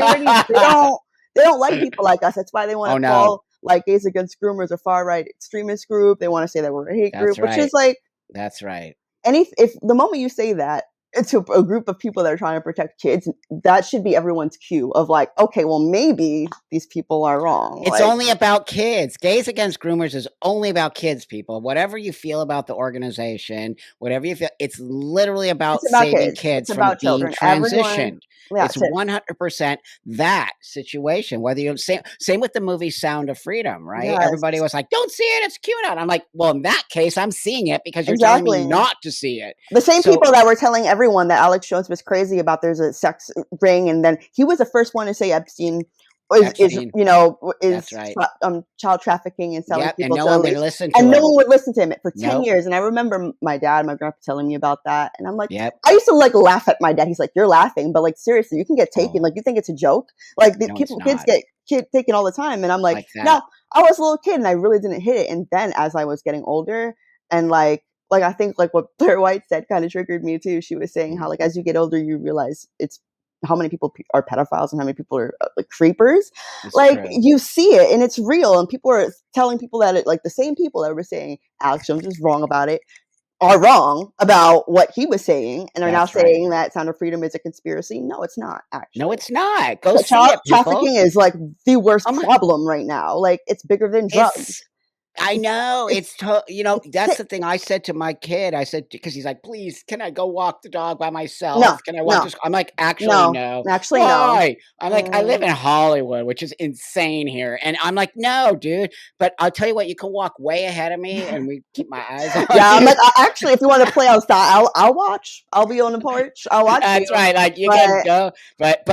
don't like people like us. That's why they wanna Oh, no. call, like, Gays Against Groomers a far-right extremist group. They wanna say that we're a hate That's group, which is right. like That's right. if the moment you say that to a group of people that are trying to protect kids, that should be everyone's cue of like, okay, well, maybe these people are wrong. It's Like, only about kids. Gays Against Groomers is only about kids, people. Whatever you feel about the organization, whatever you feel, it's literally it's about about saving kids. It's kids from about being children. Everyone, transitioned. yeah, It's that's it. 100% that situation. Whether you same with the movie Sound of Freedom, right? Everybody Yes, was like, "Don't see it, it's cute out." I'm like, "Well, in that case, I'm seeing it because you're telling me exactly. not to see it." The same So, people that were telling everyone that Alex Jones was crazy about there's a sex ring, and then he was the first one to say Epstein is Epstein, that's is right. child trafficking and selling Yep, and people no to one would elites, listen and to no him. one would listen to him for 10 Nope. years. And I remember my dad, my grandpa telling me about that, and I'm like, Yep. I used to like laugh at my dad. He's like, "You're laughing, but like seriously, you can get taken. Like Oh, you think it's a joke? Like the no, it's kids not get taken all the time." And I'm like, like no, that. I was a little kid and I really didn't hit it. And then as I was getting older and I think like what Blair White said kind of triggered me too. She was saying how Mm, like as you get older, you realize it's how many people are pedophiles and how many people are like creepers. it's Like true. you see it and it's real, and people are telling people that like the same people that were saying Alex Jones is wrong about it are wrong about what he was saying and are now That's right. saying that Sound of Freedom is a conspiracy. No, it's not No, actually. it's not. Go But see child it, people. trafficking is like the worst Oh my problem right now. Like it's bigger than drugs. it's I It's know, it's it's that's sick. the thing I said to my kid. I said because he's like, "Please, can I go walk the dog by No, myself? Can I walk no, this?" I'm like, "Actually, no. no." Actually, no. "Why?" I'm like, "I live Mm. in Hollywood, which is insane here." And I'm like, "No, dude, but I'll tell you what, you can walk way ahead of me and we keep my eyes on Yeah, I'm you." like, actually, if you want to play outside, I'll watch. I'll be on the porch. I'll watch you. That's right, like, you can But go, but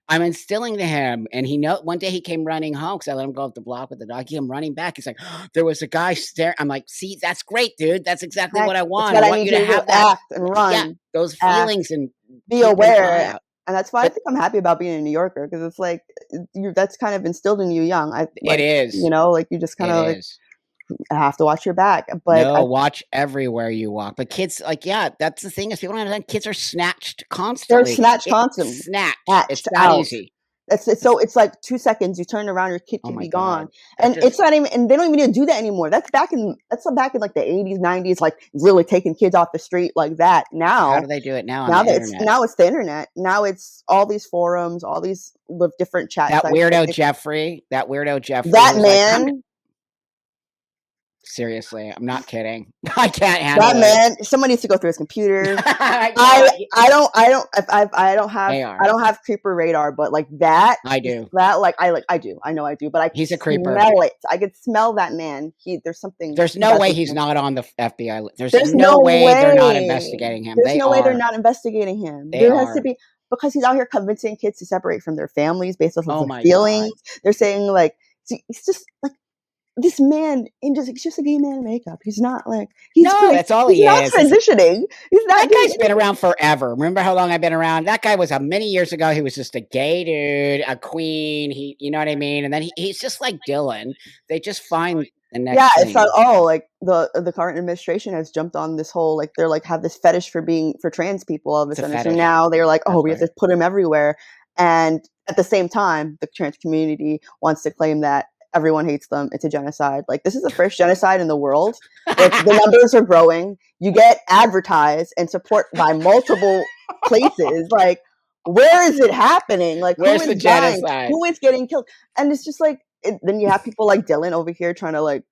I'm instilling to him, and he know one day he came running home because I let him go up the block with the dog. He came running back. He's like, "There was a guy staring." I'm like, "See, that's great, dude. That's exactly heck, what I that's want. I what I want need you you to to do. have that Act and yeah, run. those Act. feelings and Be keep an eye aware. out." And that's why I But think I'm happy about being a New Yorker because it's like that's kind of instilled in you young. I it like is. like you just kind It of like is. have to watch your back. But No, watch everywhere you walk. But kids, like, yeah, that's the thing is people don't understand kids are snatched they're constantly. snatched It constantly, snatched. It's snatched that out. easy. So it's like 2 seconds. You turn around, your kid Oh could my be gone, god. That and just it's not even. And they don't even need to do that anymore. That's back in like the 80s, 90s, like really taking kids off the street like that. how Now, do they do it now on the now that it's internet? now it's the internet. Now it's all these forums, all these different chat sites. That weirdo Jeffrey That who was like, "I'm man, seriously, I'm not kidding. I can't that handle it." man, someone needs to go through his computer. I I know, I don't if I don't have they I are. don't have creeper radar, but like that I do. I do. I know I do, but I can He's a creeper. smell it. I can smell that man. There's something There's no about way this he's man. not on the FBI li there's There's no no way they're not way. investigating him. There's They no way they're are. not investigating him. They There has to are. be because he's out here convincing kids to separate from their families based off of Oh their my feelings. god. They're saying like see, it's just like this man he's just a gay man in makeup. He's not like No, that's all he's he not is. transitioning. He's not That doing guy's been around forever. Remember how long I've been around? That guy was many years ago, he was just a gay dude, a queen, you know what I mean? And then he's just like Dylan. They just find the yeah, next it's like, thing. oh, like the current administration has jumped on this whole like they're like have this fetish for trans people all of a It's a sudden. So fetish. now they're like, oh, That's we have right. to put them everywhere. And at the same time, the trans community wants to claim that everyone hates them. It's a genocide. Like this is the first genocide in the world. The numbers are growing. You get advertised and support by multiple places. Like, where is it happening? Like, who Where's is the dying? genocide? Who is getting killed? And it's just like then you have people like Dylan over here trying to like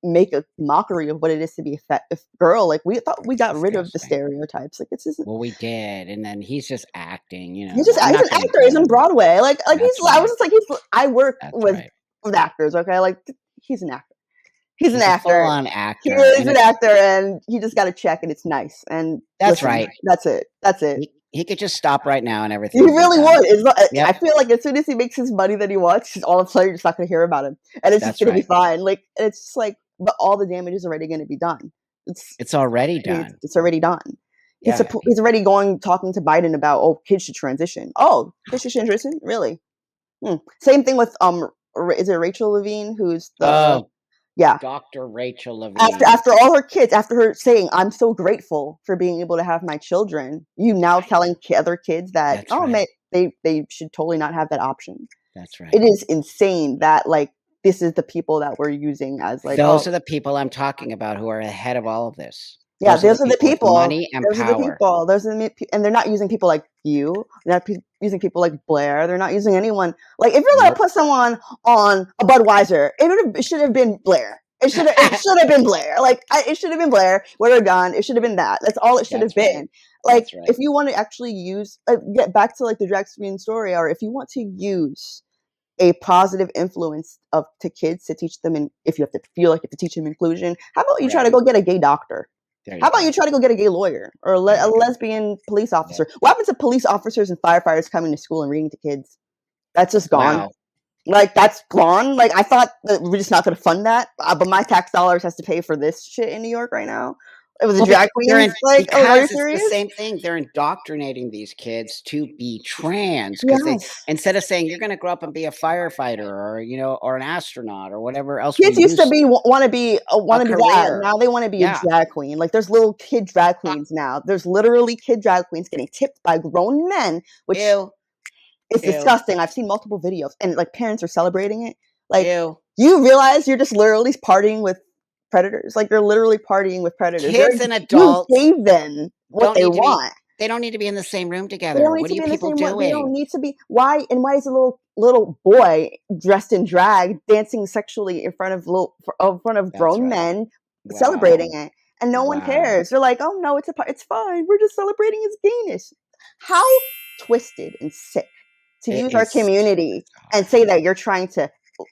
make a mockery of what it is to be a girl. Like we thought we got rid of the Disgusting. stereotypes. Like this isn't. Well, we did, and then he's just acting, I'm He's not an gonna actor. get He's on him. Broadway. Like he's. That's I was right. just like I work That's with right. actors. Okay, like he's an actor. He's an He's a actor. full-on He actor, is and an it's actor, and he just got a check, and it's nice. And that's listen, right. that's it. That's it. He could just stop right now and He everything would be really done. would. I Yep, feel like as soon as he makes his money that he wants, all of a sudden you're just not going to hear about him, and it's just that's going to be right. fine. Like it's just like, but all the damage is already going to be done. It's It's already done. it's already done. Yeah, He's already going talking to Biden about kids should transition. Oh, kids should transition, really? Same thing with is it Rachel Levine who's the oh, yeah Dr. Rachel after Levine. all her kids after her saying I'm so grateful for being able to have my children, you now Right. telling other kids that That's right. they should totally not have that option. That's It right. is insane that like this is the people that we're using as like Those oh are the people I'm talking about who are ahead of all of this. yeah, Those are the those are the people with people. money and Those are the power. people. And they're not using people like you. They're not using people like Blair. They're not using anyone. Like if you're gonna Nope. put someone on a Budweiser, it should have been Blair. It should have been Blair. Like it should have been Blair with a gun. It should have been that. That's all it should have That's right. been. Like That's right. if you want to actually use get back to like the drag queen story, or if you want to use a positive influence to kids to teach them, and if you have to feel like you have to teach them inclusion, how about you try to Right. go get a gay doctor? There How you about you go. try to go get a gay lawyer or There a you go. lesbian police Yep. officer? What happens to police officers and firefighters coming to school and reading to kids? That's just gone. Wow. Like that's gone. Like I thought that we're just not going to fund that, but my tax dollars has to pay for this shit in New York right now. It was the Well, drag queens. Like, oh, are you because it's the serious? same thing. They're indoctrinating these kids to be trans because they Yes. instead of saying you're going to grow up and be a firefighter or or an astronaut or whatever else we Kids used to use be want to be a that. career. Now they want to be a Yeah. drag queen. Like there's little kid drag Uh, queens now. There's literally kid drag queens getting tipped by grown men, which ew. is Ew. disgusting. I've seen multiple videos, and like parents are celebrating it. Like Ew. you realize you're just literally partying with predators. Like, you're literally partying with predators. Kids and You adults gave them what don't they need to be want. they don't need to be in the same room They together. don't need What are to you be in the people same one. They don't doing? need to be. Why is a little boy dressed in drag dancing sexually in front of That's grown right. men Wow. celebrating it, and no one Wow. cares. They're like, oh no, it's fine. We're just celebrating his gayness. How twisted and sick to It use our is community and say that you're trying to,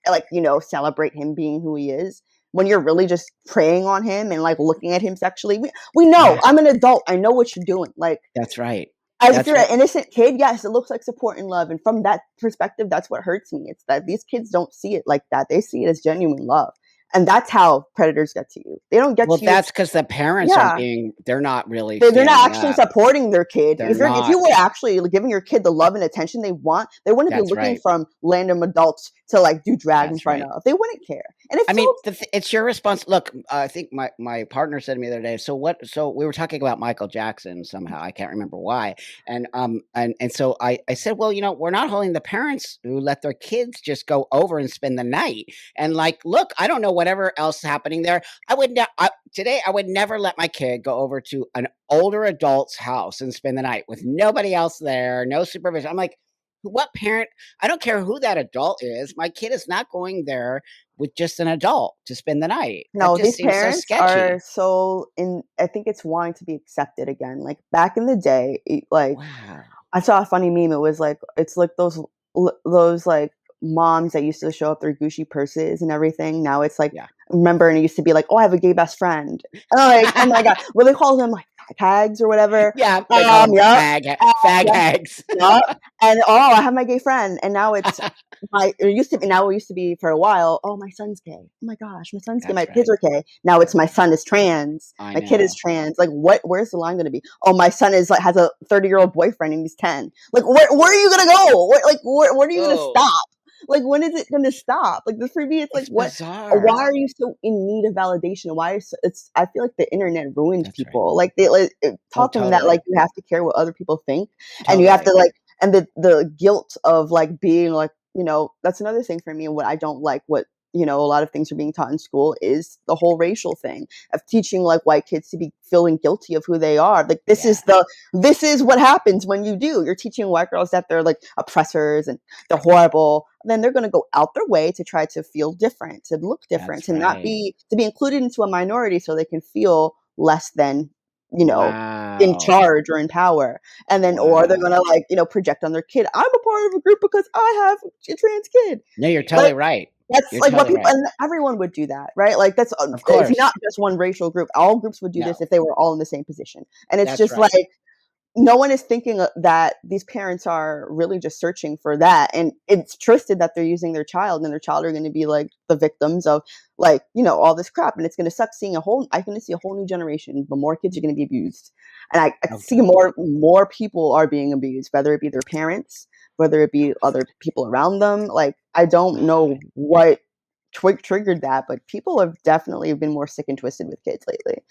like, celebrate him being who he is, when you're really just preying on him and, like, looking at him sexually. We know. Yeah, I'm an adult. I know what you're doing. Like, that's right. as if That's you're an right. innocent kid, yes, it looks like support and love, and from that perspective, that's what hurts me. It's that these kids don't see it like that. They see it as genuine love, and that's how predators get to you. They don't get Well, to you. that's because the parents aren't Yeah. being they're not really They're not standing actually up. supporting their kid. They're If you not. were actually giving your kid the love and attention they want, they wouldn't be That's looking right. from random adults to, like, do drag in That's front right. of. They wouldn't care. And it's I mean, so. it's your response. Look, I think my partner said to me the other day. So what? So we were talking about Michael Jackson somehow. I can't remember why. And so I said, well, we're not holding the parents who let their kids just go over and spend the night. And like, look, I don't know whatever else is happening there. Today I would never let my kid go over to an older adult's house and spend the night with nobody else there, no supervision. I'm like, what parent? I don't care who that adult is. My kid is not going there with just an adult to spend the night. That No, just these seems so parents are sketchy. so in. I think it's wanting to be accepted again. Like, back in the day, like, Wow. I saw a funny meme. It was like, it's like those, like, moms that used to show up their Gucci purses and everything. Now it's like, Yeah. remember, and it used to be like, oh, I have a gay best friend. And I'm like, oh my god, what do they call them, like, hags or whatever? Yeah, they call them Yep, fag yep, hags. yep. And oh, I have my gay friend, and now it's my. It used to be for a while. Oh, my son's gay. Oh my gosh, my son's gay. My That's kids right. are gay. Now it's That's my right. son is trans. I My kid is know. trans. Like, what? Where's the line going to be? Oh, my son is like has a 30-year-old boyfriend and he's 10. Like, where are Oh, you gonna go? Where are you gonna oh, stop? Like, when is it gonna stop? Like, for me, it's like, it's what? Why bizarre. are you so in need of validation? Why are it's? I feel like the internet ruined That's right. people. Like, they like Oh, taught them that, like, totally. you have to care what other people think, and you have to, Totally. like, and the guilt of, like, being like, that's another thing for me. And what I don't like, what, a lot of things are being taught in school, is the whole racial thing of teaching, like, white kids to be feeling guilty of who they are. Like, Yeah. this is what happens when you're teaching white girls that they're, like, oppressors and they're horrible. Then they're going to go out their way to try to feel different, to look different, That's to not right. be to be included into a minority so they can feel less than, you know in Wow. charge or in power. And then, or they're Wow. gonna, like, project on their kid, I'm a part of a group because I have a trans kid. No, you're Like, totally right. that's You're like what totally people, right. and everyone would do that, right? Like, that's Of it's not course. just one racial group. All groups would do this No. if they were all in the same position. And it's That's just right. like, no one is thinking that these parents are really just searching for that, and it's twisted that they're using their child, and their child are going to be, like, the victims of, like, all this crap. And it's going to suck seeing I'm going to see a whole new generation, but more kids are going to be abused, and I Oh, see totally. more people are being abused, whether it be their parents, whether it be other people around them. Like, I don't know what triggered that, but people have definitely been more sick and twisted with kids lately.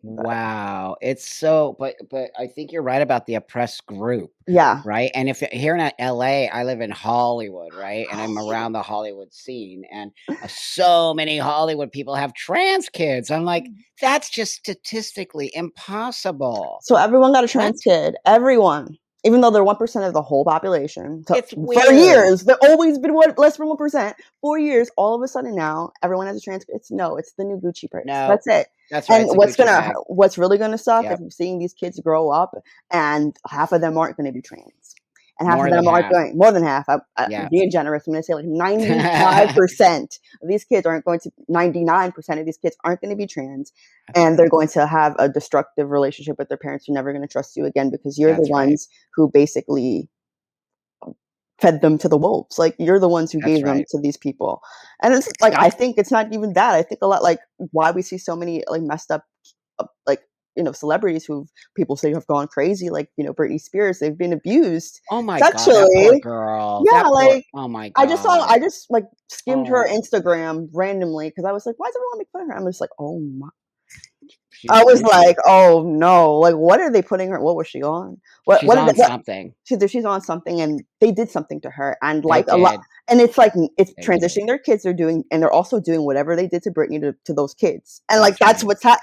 But Wow, it's so but I think you're right about the oppressed group, yeah. right? And if here in LA, I live in Hollywood, right? And I'm around the Hollywood scene, and so many Hollywood people have trans kids. I'm like, that's just statistically impossible. So everyone got a What? trans kid. Everyone. Even though they're 1% of the whole population. So It's for weird. years, they've always been less than 1%. 4 years, all of a sudden now, everyone has a trans kid. It's the new Gucci purse. No, That's it. that's right. And It's a Gucci bag. what's really gonna suck is Yep, seeing these kids grow up and half of them aren't gonna be trans. And half of more than them aren't half. going more than half. I'm Yeah. being generous. I'm gonna say, like, 95% of these kids aren't going to 99% of these kids aren't gonna be trans, That's and they're right. going to have a destructive relationship with their parents. They're never going to trust you again because you're the That's right. ones who basically fed them to the wolves. Like, you're the ones who That's gave them right. to these people. And it's like, I think it's not even that. I think a lot, like, why we see so many, like, messed up, like, celebrities who people say have gone crazy, like, Britney Spears. They've been abused Oh my god, that poor sexually. girl. Yeah, That poor like, oh my god. I just, like, skimmed her Oh, Instagram randomly because I was like, why does everyone make fun of her? I'm just like, oh my. she's I was like, goofy. "Oh, no, like, what are they putting her, what was she on? She's What did they on something. she's on something, and they did something to her, and, They like, a lot, did. And it's like it's They do. transitioning their kids. They're doing, and they're also doing whatever they did to Britney to those kids. And like That's that's right. what's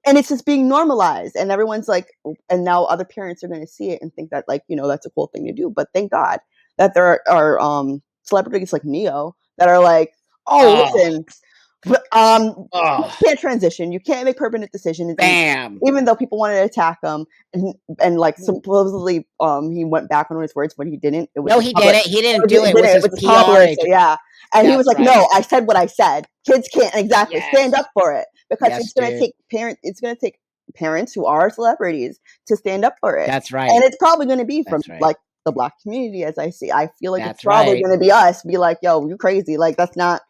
and it's just being normalized. And everyone's like, and now other parents are going to see it and think that like that's a cool thing to do. But thank God that there are celebrities like Neo that are like, oh, Oh, listen, but, oh, you can't transition. You can't make permanent decisions. And bam. even though people wanted to attack him, and like supposedly, he went back on his words, but he didn't. It was No, just he public. didn't. He didn't Or do it. It was it his was just PR public. So agent. yeah, and he was That's like, right. "No, I said what I said. Kids can't exactly stand Yes. up for it because Yes, it's going to dude. take parents. It's going to take parents who are celebrities to stand up for it, That's and right. it's probably going to be from That's right. like the Black community, as I see. I feel like it's That's probably right. going to be us. Be like, yo, you crazy? Like that's not.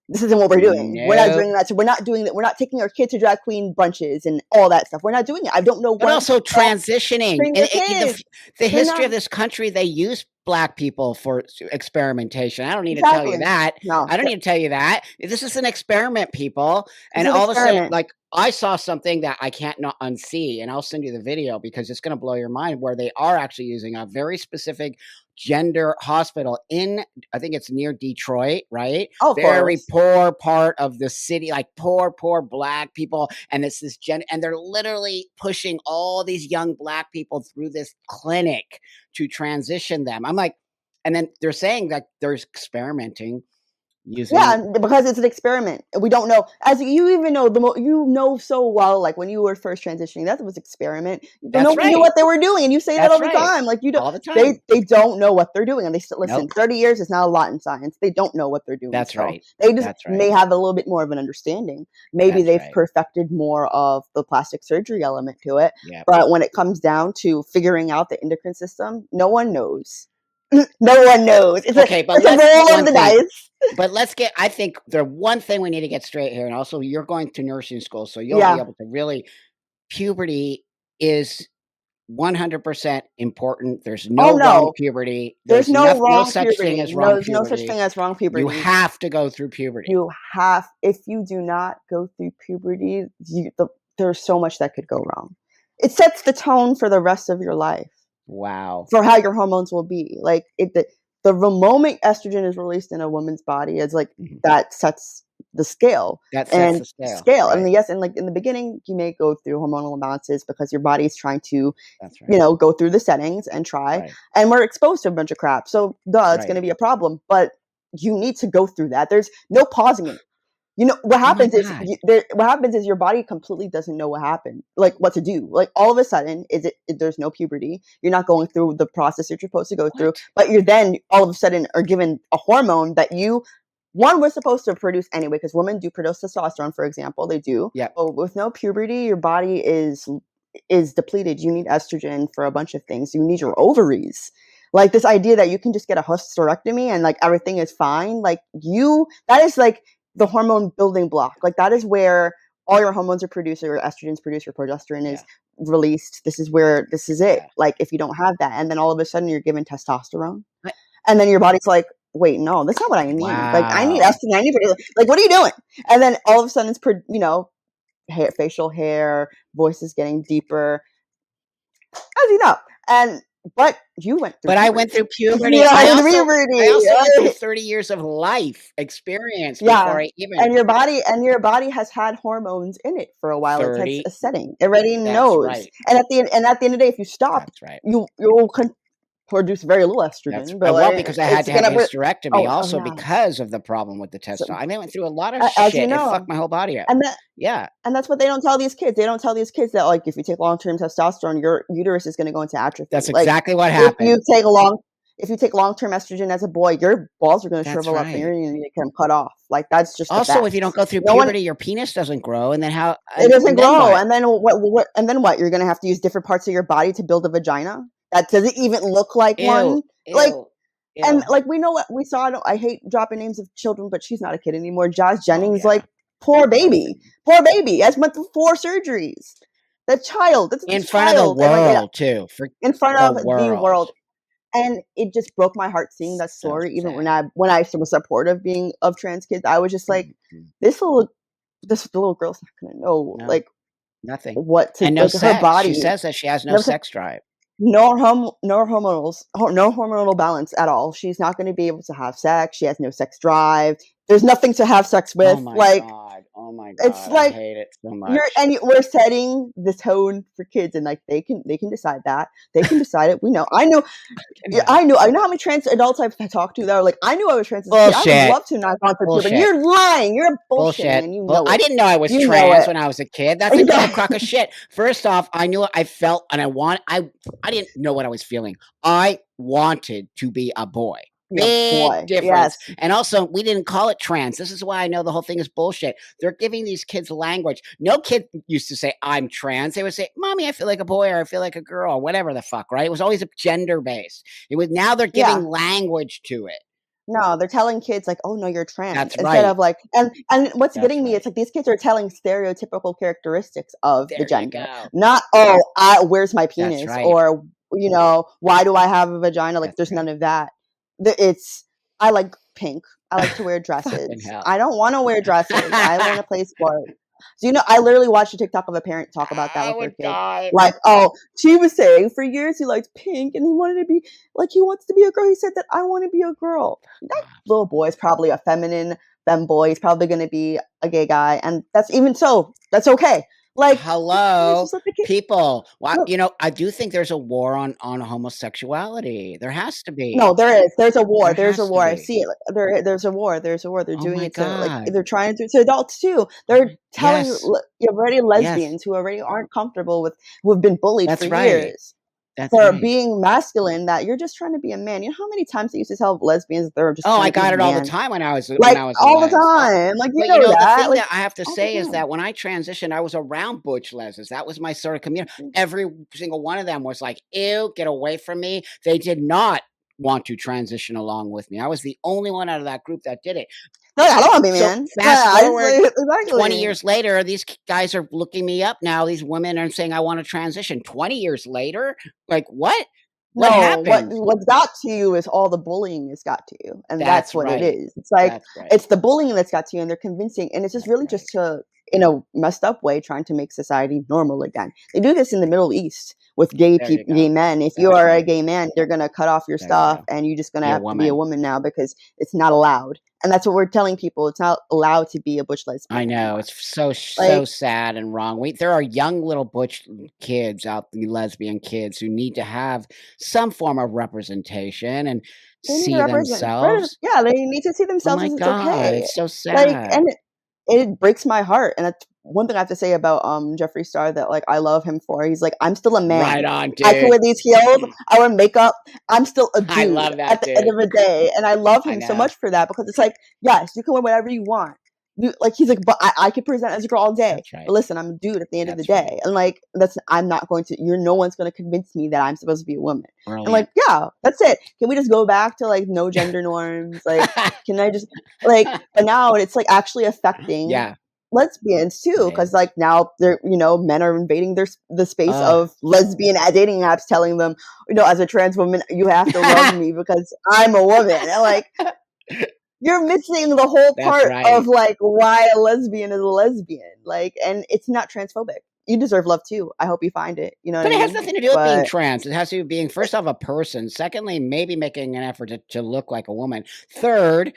This isn't what we're doing. We're not Nope. doing that. So we're not doing that. We're not taking our kids to drag queen brunches and all that stuff. We're not doing it. I don't know But when. also transitioning. Bring And your kids. the We're history not of this country, they use Black people for experimentation. I don't need to tell you exactly. that. No, I don't need to tell you that. This is an experiment, people. this And is an all of a sudden, experiment. like, I saw something that I can't not unsee, and I'll send you the video because it's gonna blow your mind where they are actually using a very specific gender hospital in, I think it's near Detroit, right? Oh, of Very course. poor part of the city, like poor Black people. And it's this and they're literally pushing all these young Black people through this clinic to transition them. I'm like, and then they're saying that they're experimenting Yeah, using. and because it's an experiment. We don't know. As you even know, you know so well, like when you were first transitioning, that was experiment. That's Nobody knew right. what they were doing, and you say that That's all the right. time. Like you don't, All the time. they don't know what they're doing, and they still listen. Nope. 30 years is not a lot in science. They don't know what they're doing That's still. right. They just That's may right. have a little bit more of an understanding. Maybe That's they've right. perfected more of the plastic surgery element to it. Yep. But when it comes down to figuring out the endocrine system, no one knows. No one knows. Okay, but It's a let's get roll of one the thing. dice. But let's get, I think the one thing we need to get straight here, and also you're going to nursing school, so you'll be Yeah. able to really, puberty is 100% important. There's Oh no wrong no. puberty. There's There's no no wrong such thing puberty. as No, wrong there's no such puberty. thing as wrong You puberty. have to go through puberty. If you do not go through puberty, there's so much that could go wrong. It sets the tone for the rest of your life, Wow. for how your hormones will be. Like the moment estrogen is released in a woman's body is like Mhm. that sets the scale That sets and the scale, right? yes, and like in the beginning you may go through hormonal imbalances because your body is trying to That's right. go through the settings and try, Right. and we're exposed to a bunch of crap. So, duh, it's Right. gonna be a problem, but you need to go through that. There's no pausing it. Oh my god. What happens is your body completely doesn't know what happened, like what to do. Like all of a sudden, there's no puberty. You're not going through the process that you're supposed to go through, What? but you're then all of a sudden are given a hormone that one was supposed to produce anyway, because women do produce testosterone, for example, they do. Yep. But with no puberty, your body is depleted. You need estrogen for a bunch of things. You need your ovaries. Like this idea that you can just get a hysterectomy and like everything is fine. Like that is like the hormone building block. Like that is where all your hormones are produced, or your estrogen's produced, your progesterone Yeah. is released. This is it. Yeah. Like if you don't have that, and then all of a sudden you're given testosterone, I and then your body's like, wait, no, that's not what I need. Like I need Wow. estrogen. I need like what are you doing? And then all of a sudden it's facial hair, voice is getting deeper, as you know. And but you went through But I puberty. went through You puberty. know, puberty. I also went through Right? 30 years of life experience Yeah. before I even And your body has had hormones in it for a while. It has 30. a setting. It already That's knows. right. And at the end of the day, if you stop, That's right. you'll produce very little estrogen. But Well, like because I had it's to have a gonna put hysterectomy oh also yeah. because of the problem with the So, testosterone. I went through a lot of as you shit. It fucked know, my whole body up. and that Yeah. and that's what they don't tell these kids. They don't tell these kids that like if you take long-term testosterone, your uterus is gonna go into atrophy. That's Like exactly what if you happened. take a long if you take long-term estrogen as a boy, your balls are gonna That's shrivel up and right. you're gonna need to get them cut off. Like that's just the Also, if you don't facts. go through No one puberty, your penis doesn't grow, and then how It doesn't and then grow, what? and then what? And then what? You're gonna have to use different parts of your body to build a vagina that doesn't even look like Ew, one. Like, ew, and ew. like we know what we saw. I hate dropping names of children, but she's not a kid anymore. Jazz Oh, Jennings, yeah. like poor Poor baby, thing. poor baby, has went through 4 surgeries. The child, In this front of the child, and like world, too, for in front the of the world. world, and it just broke my heart seeing that So story. Even when sad. I was supportive being of trans kids, I was just like, Mhm. this little this little girl's not gonna know No, like nothing. what to And no like her sex. She body. says that she has no Never said sex drive. no hormonal balance at all. She's not gonna be able to have sex, she has no sex drive, there's nothing to have sex Oh with, my like, god. Oh my it's god. I like hate it so you're much. and we're setting the tone for kids, and, like, they can decide that. They can decide it, we know. Yeah, Yeah. I know how many trans adults I've talked to that are like, "I knew I was trans as a kid, I would Bullshit. love to not have gone through puberty." Bullshit. You're lying, you're bullshitting, Bullshit. and you Bull know I it. didn't know I was You know trans it. when I was a kid. That's a total crock of Exactly. shit. First off, I knew I felt and I didn't know what I was feeling. I wanted to be a boy. Yeah, Big boy, difference. yes. And also, we didn't call it trans. This is why I know the whole thing is bullshit. They're giving these kids language. No kid used to say, "I'm trans." They would say, "Mommy, I feel like a boy," or "I feel like a girl," or whatever the fuck, right? It was always a gender based. It was now they're giving Yeah. language to it. No, they're telling kids like, "Oh, no, you're trans," That's instead right. of like and what's That's getting me, it's right. like these kids are telling stereotypical characteristics of the There you gender, go. not, "Oh, where's my That's penis?" right. or, "Why do I have a vagina?" Like, That's there's none right. of that. It's I like pink. I like to wear Fucking dresses. hell. I don't wanna wear dresses. I wanna play sports. So, I literally watched a TikTok of a parent talk about that I with their would kid. die. Like, "Oh," she was saying, "For years he liked pink and he wanted to be like, he wants to be a girl. He said that I wanna be a girl." That little boy is probably a feminine femboy. He's probably gonna be a gay guy, and that's even so, that's okay. Like, Hello, just let the kid. people. What No, I do think there's a war on homosexuality. There has to no, be. there is. There's a war. There There's a has to war. I be. see it. There's a war. There's a war. They're Oh doing my it to like god. they're trying to adults too. Oh They're my telling yes. already Yes. lesbians who already aren't comfortable with who have been bullied for That's right. years That's for right. being masculine that you're just trying to be a man. You know how many times they used to tell lesbians that they're just Oh, trying I to be a got it all the man? time when Like, I was a all the les. Oh, time. Like, you but know the that, thing like, that I have to all the say is time. that when I transitioned, I was around butch leses. That was my sort of community. Every single one of them was like, "Ew, get away from me." They did not want to transition along with me. I was the only one out of that group that did it. They're like, "I don't wanna be So man." fast Yeah, it's forward like 20 exactly. years later, these guys are looking me up now. These women are saying, "I want to transition." 20 years later? Like, what? What No, happened? what's got to you is all the bullying that's got to you, and that's That's what it right. is. It's like, That's right. it's the bullying that's got to you, and they're convincing and it's just That's really right. just to in a messed up way, trying to make society normal again. They do this in the Middle East with There you gay go. men. If you That's are a right. gay man, they're gonna cut off your There you stuff, go. and you're just gonna Be a have to be a woman. woman now because it's not allowed, and that's what we're telling people, it's not allowed to be a butch I lesbian know, anymore. it's so Like, sad and wrong. There are young little butch kids out the lesbian kids who need to have some form of representation and they need to see represent themselves. yeah, they need to see Oh themselves my as it's god, okay. it's so Like, sad. and it breaks my heart, and that's one thing I have to say about, Jeffree Star that, like, I love him for. He's like, "I'm still a Right man. on, I can dude. wear these heels, I wear makeup, I'm still a I dude love that at the end dude. of the day," and I love I him so know. much for that because it's like, "Yes, you can wear whatever you want." Like, he's like, "But I could present as a girl all day, That's but right. listen, I'm a dude at the end of the That's right. day," and, like, that's I'm not going to no one's gonna convince me that I'm supposed to be a woman. And, like, Brilliant. yeah, that's it. Can we just go back to, like, no gender norms? Like, can I just like but now it's, like, actually affecting Yeah, lesbians too, it because is. like now they're men are invading the space Ugh. of lesbian dating apps, telling them, as a trans woman, you have to love me because I'm a woman. And like you're missing the whole That's part of right. like why a lesbian is a lesbian. Like, and it's not transphobic. You deserve love too. I hope you find it. You know what But I it has mean? nothing to do with being But trans. It has to do with being, first off, a person. Secondly, maybe making an effort to look like a woman. Third,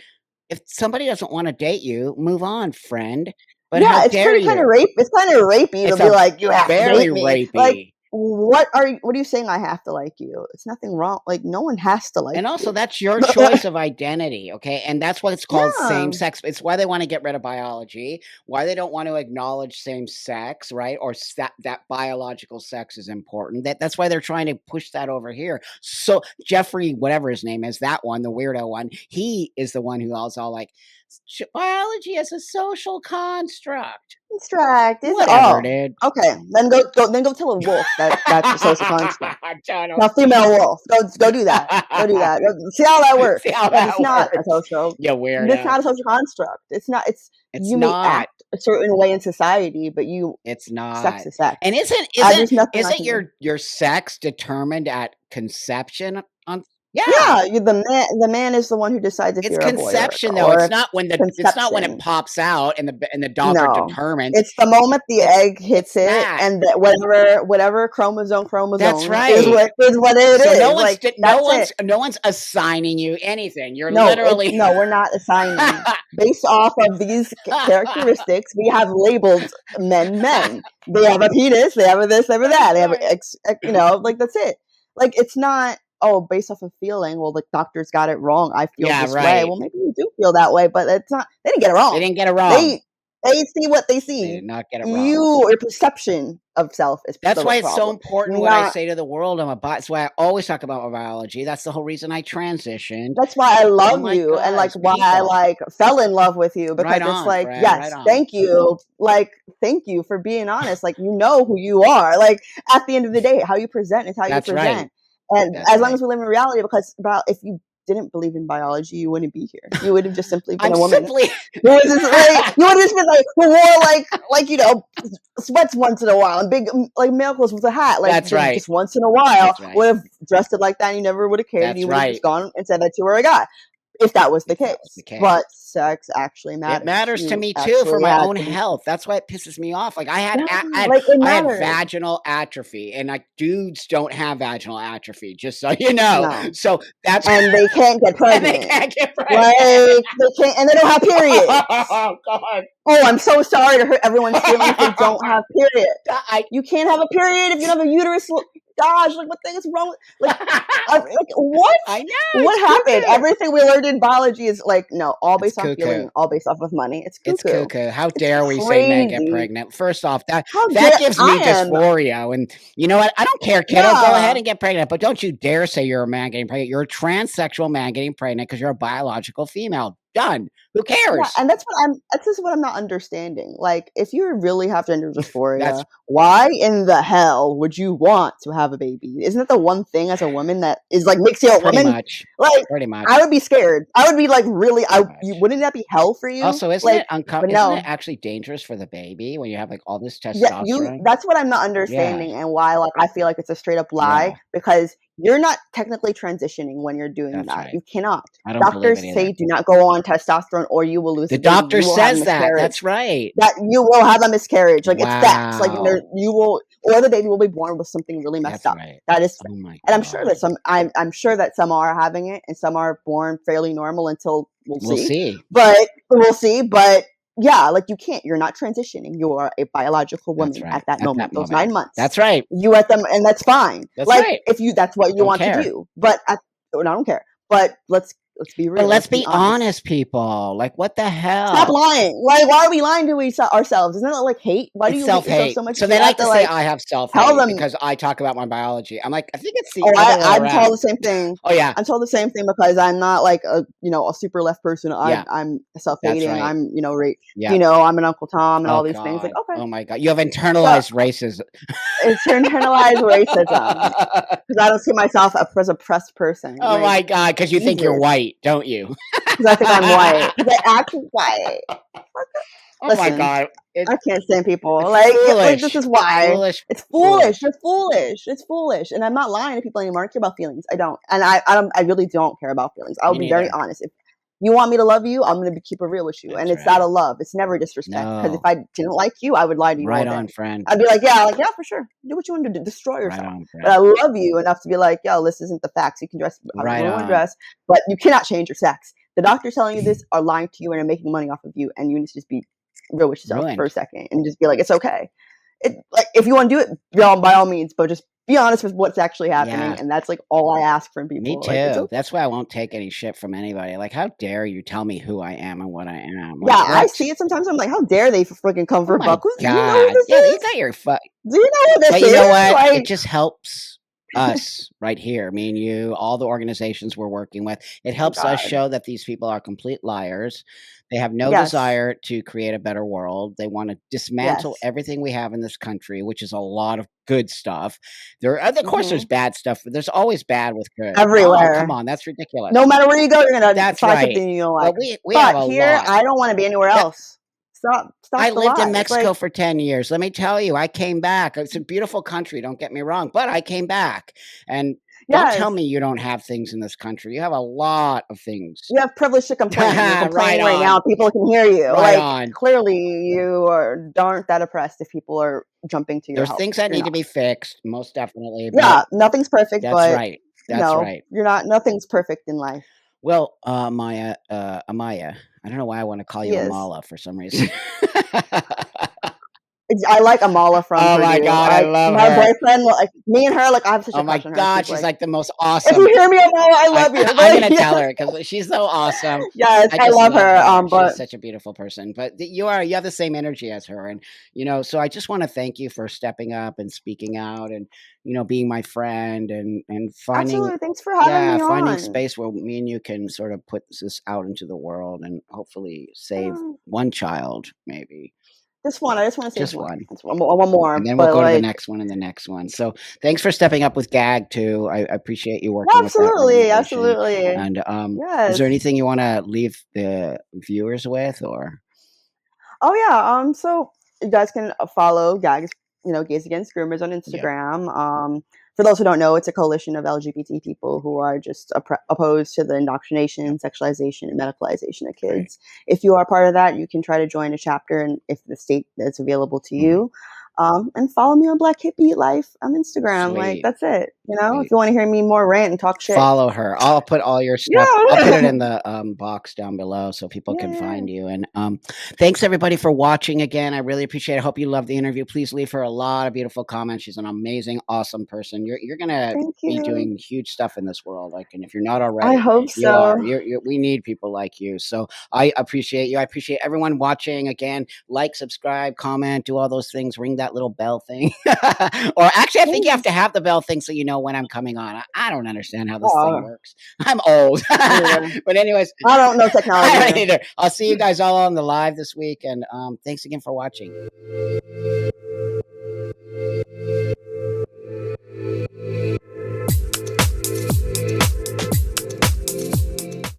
if somebody doesn't wanna date you, move on, friend. But how yeah, it's dare pretty kind of you? rape. It's kind of rapey to It's be a like, you have to very date me. Like, rapey. what are you saying? I have to like you? It's nothing wrong. Like, no one has to like And also, you. that's your choice of identity, okay? And that's what it's called same Yeah. sex. It's why they wanna get rid of biology, why they don't want to acknowledge same sex, right? Or that biological sex is important. That's why they're trying to push that over here. So, Jeffrey, whatever his name is, that one, the weirdo one, he is the one who was all like, Biology is a social construct." Construct, is it? Whatever, Oh, dude. okay. Then go tell a wolf that that's a social construct. Totally. Now, female wolf, go do that. Go do that. See how that See works. how That that it's not a works, social. you That's weirdo. not a social construct. It's not. It's It's you may not. act a certain way in society, but you It's sex not. is sex. And There's nothing I isn't can do. your sex determined at conception on Yeah. Yeah, the man is the one who decides if It's you're a boy or a conception, girl, though. or It's if not when it conception. pops out and the doctor No. determines. It's the moment the It's egg hits it, that. and that whatever That's chromosome right. is what it So is, like, that's it. no one's assigning you anything. You're No, literally no, we're not assigning. Based off of these characteristics, we have labeled men men. They have a penis, they have a this, they have a That's that, they have right. like, that's it. Like, it's not, "Oh, based off of feeling, well, the doctors got it wrong, I feel Yeah, this way." right. Well, maybe you do feel that way, but it's not, they didn't get it They wrong. didn't get it wrong. They they see what they They see. did not get it wrong. Your perception of self is That's the why it's so problem, important what I not. say to the world. That's why I always talk about my biology. That's the whole reason I transitioned. That's why I Oh love my you, and, like, gosh, why I, people. like, fell in love with you, Right because it's on, like, friend. Right yes, on. thank you, like, thank you for being honest, like, you know who you are, like, at the end of the day, how you present is how you That's right. present, and That's as long right. as we live in reality, because if you didn't believe in biology, you wouldn't be here. You would have just simply been I'm a woman simply who was just, like, you would have just been, like, who wore, sweats once in a while, and big, like, male clothes with a hat, like, That's right. just once in a while, That's right. would have dressed it like that, and you never would have cared, and That's you would have just right. gone and said that you were a guy, if that was the If that was the case. case. But sex actually It matters. matters to You me too for actually my had own to be. health. That's why it pisses me off. Like Yeah, like, it I had matters. vaginal atrophy, and like dudes don't have vaginal atrophy, just so you know. No. So that's And they can't get and they pregnant. can't get Like, pregnant. they can't, and they don't have periods. Oh God. Oh, I'm so sorry to hurt everyone's feelings. They don't have periods. I You can't have a period if you don't have a uterus. Gosh, like, what thing is wrong with, like, what? I know, What it's happened? cuckoo. Everything we learned in biology is like, no, all It's based on cuckoo. feeling, all based off of money. It's It's cuckoo. cuckoo. How It's dare we say men get crazy. pregnant? First off, How that dare gives I me am? dysphoria, and you know what? I don't care, kiddo, go ahead Yeah. and get pregnant, but don't you dare say you're a man getting pregnant. You're a transsexual man getting pregnant because 'cause you're a biological female. Done. Who Yeah, cares? and that's just what I'm not understanding. Like, if you really have gender That's dysphoria, why in the hell would you want to have a baby? Isn't that the one thing as a woman that is, like, makes you a pretty woman? much. Like, Pretty much. I would be scared. I would be, like, really, Pretty much. wouldn't that be hell for you? Also, Like, but isn't it no. actually dangerous for the baby when you have, like, all this Yeah, testosterone? that's what I'm not Yeah. understanding, and why, like, I feel like it's a straight up lie, Yeah. because you're not technically transitioning when you're doing That's that. right. You cannot. I don't believe it Doctors either. say do not go on testosterone or you will lose The the baby. doctor You will have a says that. miscarriage. That's right. That you will have a miscarriage. Like, it's facts. Like, Wow. you will, or the baby will be born with something really messed That's up. right. That is, Oh my and god. I'm sure that some are having it and some are born fairly normal until we'll We'll see. see. But we'll see. But yeah, like, you can't. You're not transitioning. You are a biological That's woman at right. that At moment. that Those moment. 9 months. That's right. You at them, and that's fine. That's Like, right. if that's what you Don't want to care. do. But I don't care. But let's be But real. let's Let's be be honest. honest, people. Like, what the Stop hell? lying. Like, why are we lying to ourselves? Isn't that, like, hate? Why do It's you hate yourself self-hate. so much So that you they have like to to, say like, I have tell self-hate them? because I talk about my biology. I'm like, I think it's the Oh, other way I'm told around. the same thing. Oh yeah. I'm told the same thing because I'm not, like, a super left person. Yeah. I'm That's self-hating. right. I'm, Yeah. I'm an Uncle Tom and Oh all these things. Like, god. okay, Oh my god. You have so internalized racism. it's internalized racism because I don't see myself as a pressed person. Oh Like, my god, because you think you're Jesus, white, don't you? because I think I'm white. Because I act white. Oh my Listen, god. I can't stand people. It's Like, this foolish. is why. Foolish, It's foolish. foolish. You're foolish. It's foolish. And I'm not lying to people anymore. I don't care about feelings. I don't. And I really don't care about feelings. I'll Me be very neither. honest. If you want me to love you, I'm gonna keep it real with you. And That's it's out right. of love. It's never disrespect. Because if No. I didn't like you, I would lie to you all Right on, day. friend. I'd be like, yeah, for sure. Do what you want to do. Destroy Right yourself. on, But I friend. love you enough to be like, yo, this isn't the facts. You can dress however Right you want to on. dress, but you cannot change your sex. The doctors telling you this are lying to you and are making money off of you, and you need to just be real with yourself for Ruined. a second and just be like, it's okay. Like, if you want to do it, y'all, by all means, but just be honest with what's actually happening, Yeah. and that's, like, all I ask from Me people. Like, it's too. okay. That's why I won't take any shit from anybody. Like, how dare you tell me who I am and what I am? Yeah, Like, I what? see it sometimes. I'm like, how dare they freaking come Oh for a my buck? Do you know who god. this Yeah, you is? got your Do you know who this But you know is? what? It Like, just helps us right here, me and you, all the organizations we're working with. It oh helps us God, show that these people are complete liars. They have no yes, desire to create a better world. They want to dismantle yes, everything we have in this country, which is a lot of good stuff. Of course, there's hmm bad stuff, but there's always bad with good. Oh, come everywhere. on, that's ridiculous. No matter where you go, you're gonna That's find right. something you don't like. But we have But a here, lot. I don't want to be anywhere That else. I Stop the lived in lies. Mexico Like, for 10 years. Let me tell you, I came back. It's a beautiful country, don't get me wrong, but I came back. And Don't tell Yes. me you don't have things in this country. You have a lot of things. You have privilege to complain. You're Right complaining right now, on. people can hear you. Right Like, on. clearly you aren't that oppressed if people are jumping to your There's help. things that You're need to not. be fixed, most definitely, but Yeah, nothing's perfect, that's but, right. That's right. you're not nothing's perfect in life. Well, Amaya, I don't know why I wanna call you Yes. Amala for some reason. I like Amala from Oh my Purdue. god, I Like, love my her. boyfriend, like, me and her, like, I have such Oh a my crush on her. god, She's she's like, like the most "If you awesome. hear me, Amala, I love you." I'm Like, gonna tell her yes. because she's so awesome. Yes, I I just love love her, her. but She's such a beautiful person. But you have the same energy as her, and so I just want to thank you for stepping up and speaking out, and being my friend, and finding, absolutely, thanks for having yeah, me finding on. space where me and you can sort of put this out into the world and hopefully save Uh, one child, maybe just one, I just wanna save just one. one. That's one And more, then we'll but, go to the like, next one and the next one. So thanks for stepping up with gag too. I appreciate you yeah, working with that absolutely, organization. absolutely. And is there Yes. anything you want to leave the viewers with, or Oh, yeah, so you guys can, follow GAGS, Gays Against Groomers on yeah, Instagram. For those who don't know, it's a coalition of LGBT people who are just opposed to the yep, indoctrination, sexualization, and medicalization of great, kids. If you are part of that, you can try to join a chapter, and if the state that's available to mhm, you. And follow me on Black Hippie Life on Instagram. Like, sweet, that's it. If sweet. you want to hear me more rant and talk shit. Follow her. I'll put all your stuff, I'll put it Yeah. in the, box down below so people Yeah, can yeah. find you, and, thanks everybody for watching again, I really appreciate it, I hope you loved the interview, please leave her a lot of beautiful comments, she's an amazing, awesome person, you're gonna Thank be you. doing huge stuff in this world, like, and if you're not I already, hope you so. are, we need people like you, so I appreciate you, I appreciate everyone watching, again, like, subscribe, comment, do all those things, ring that little bell thing, or actually, I think you have Yeah. to have the bell thing so you know when I'm coming on, I don't understand how this thing Oh, works. I'm old. me neither. But anyways, I don't know technology I don't either. either. I'll see you guys all on the live this week, and, thanks again for watching.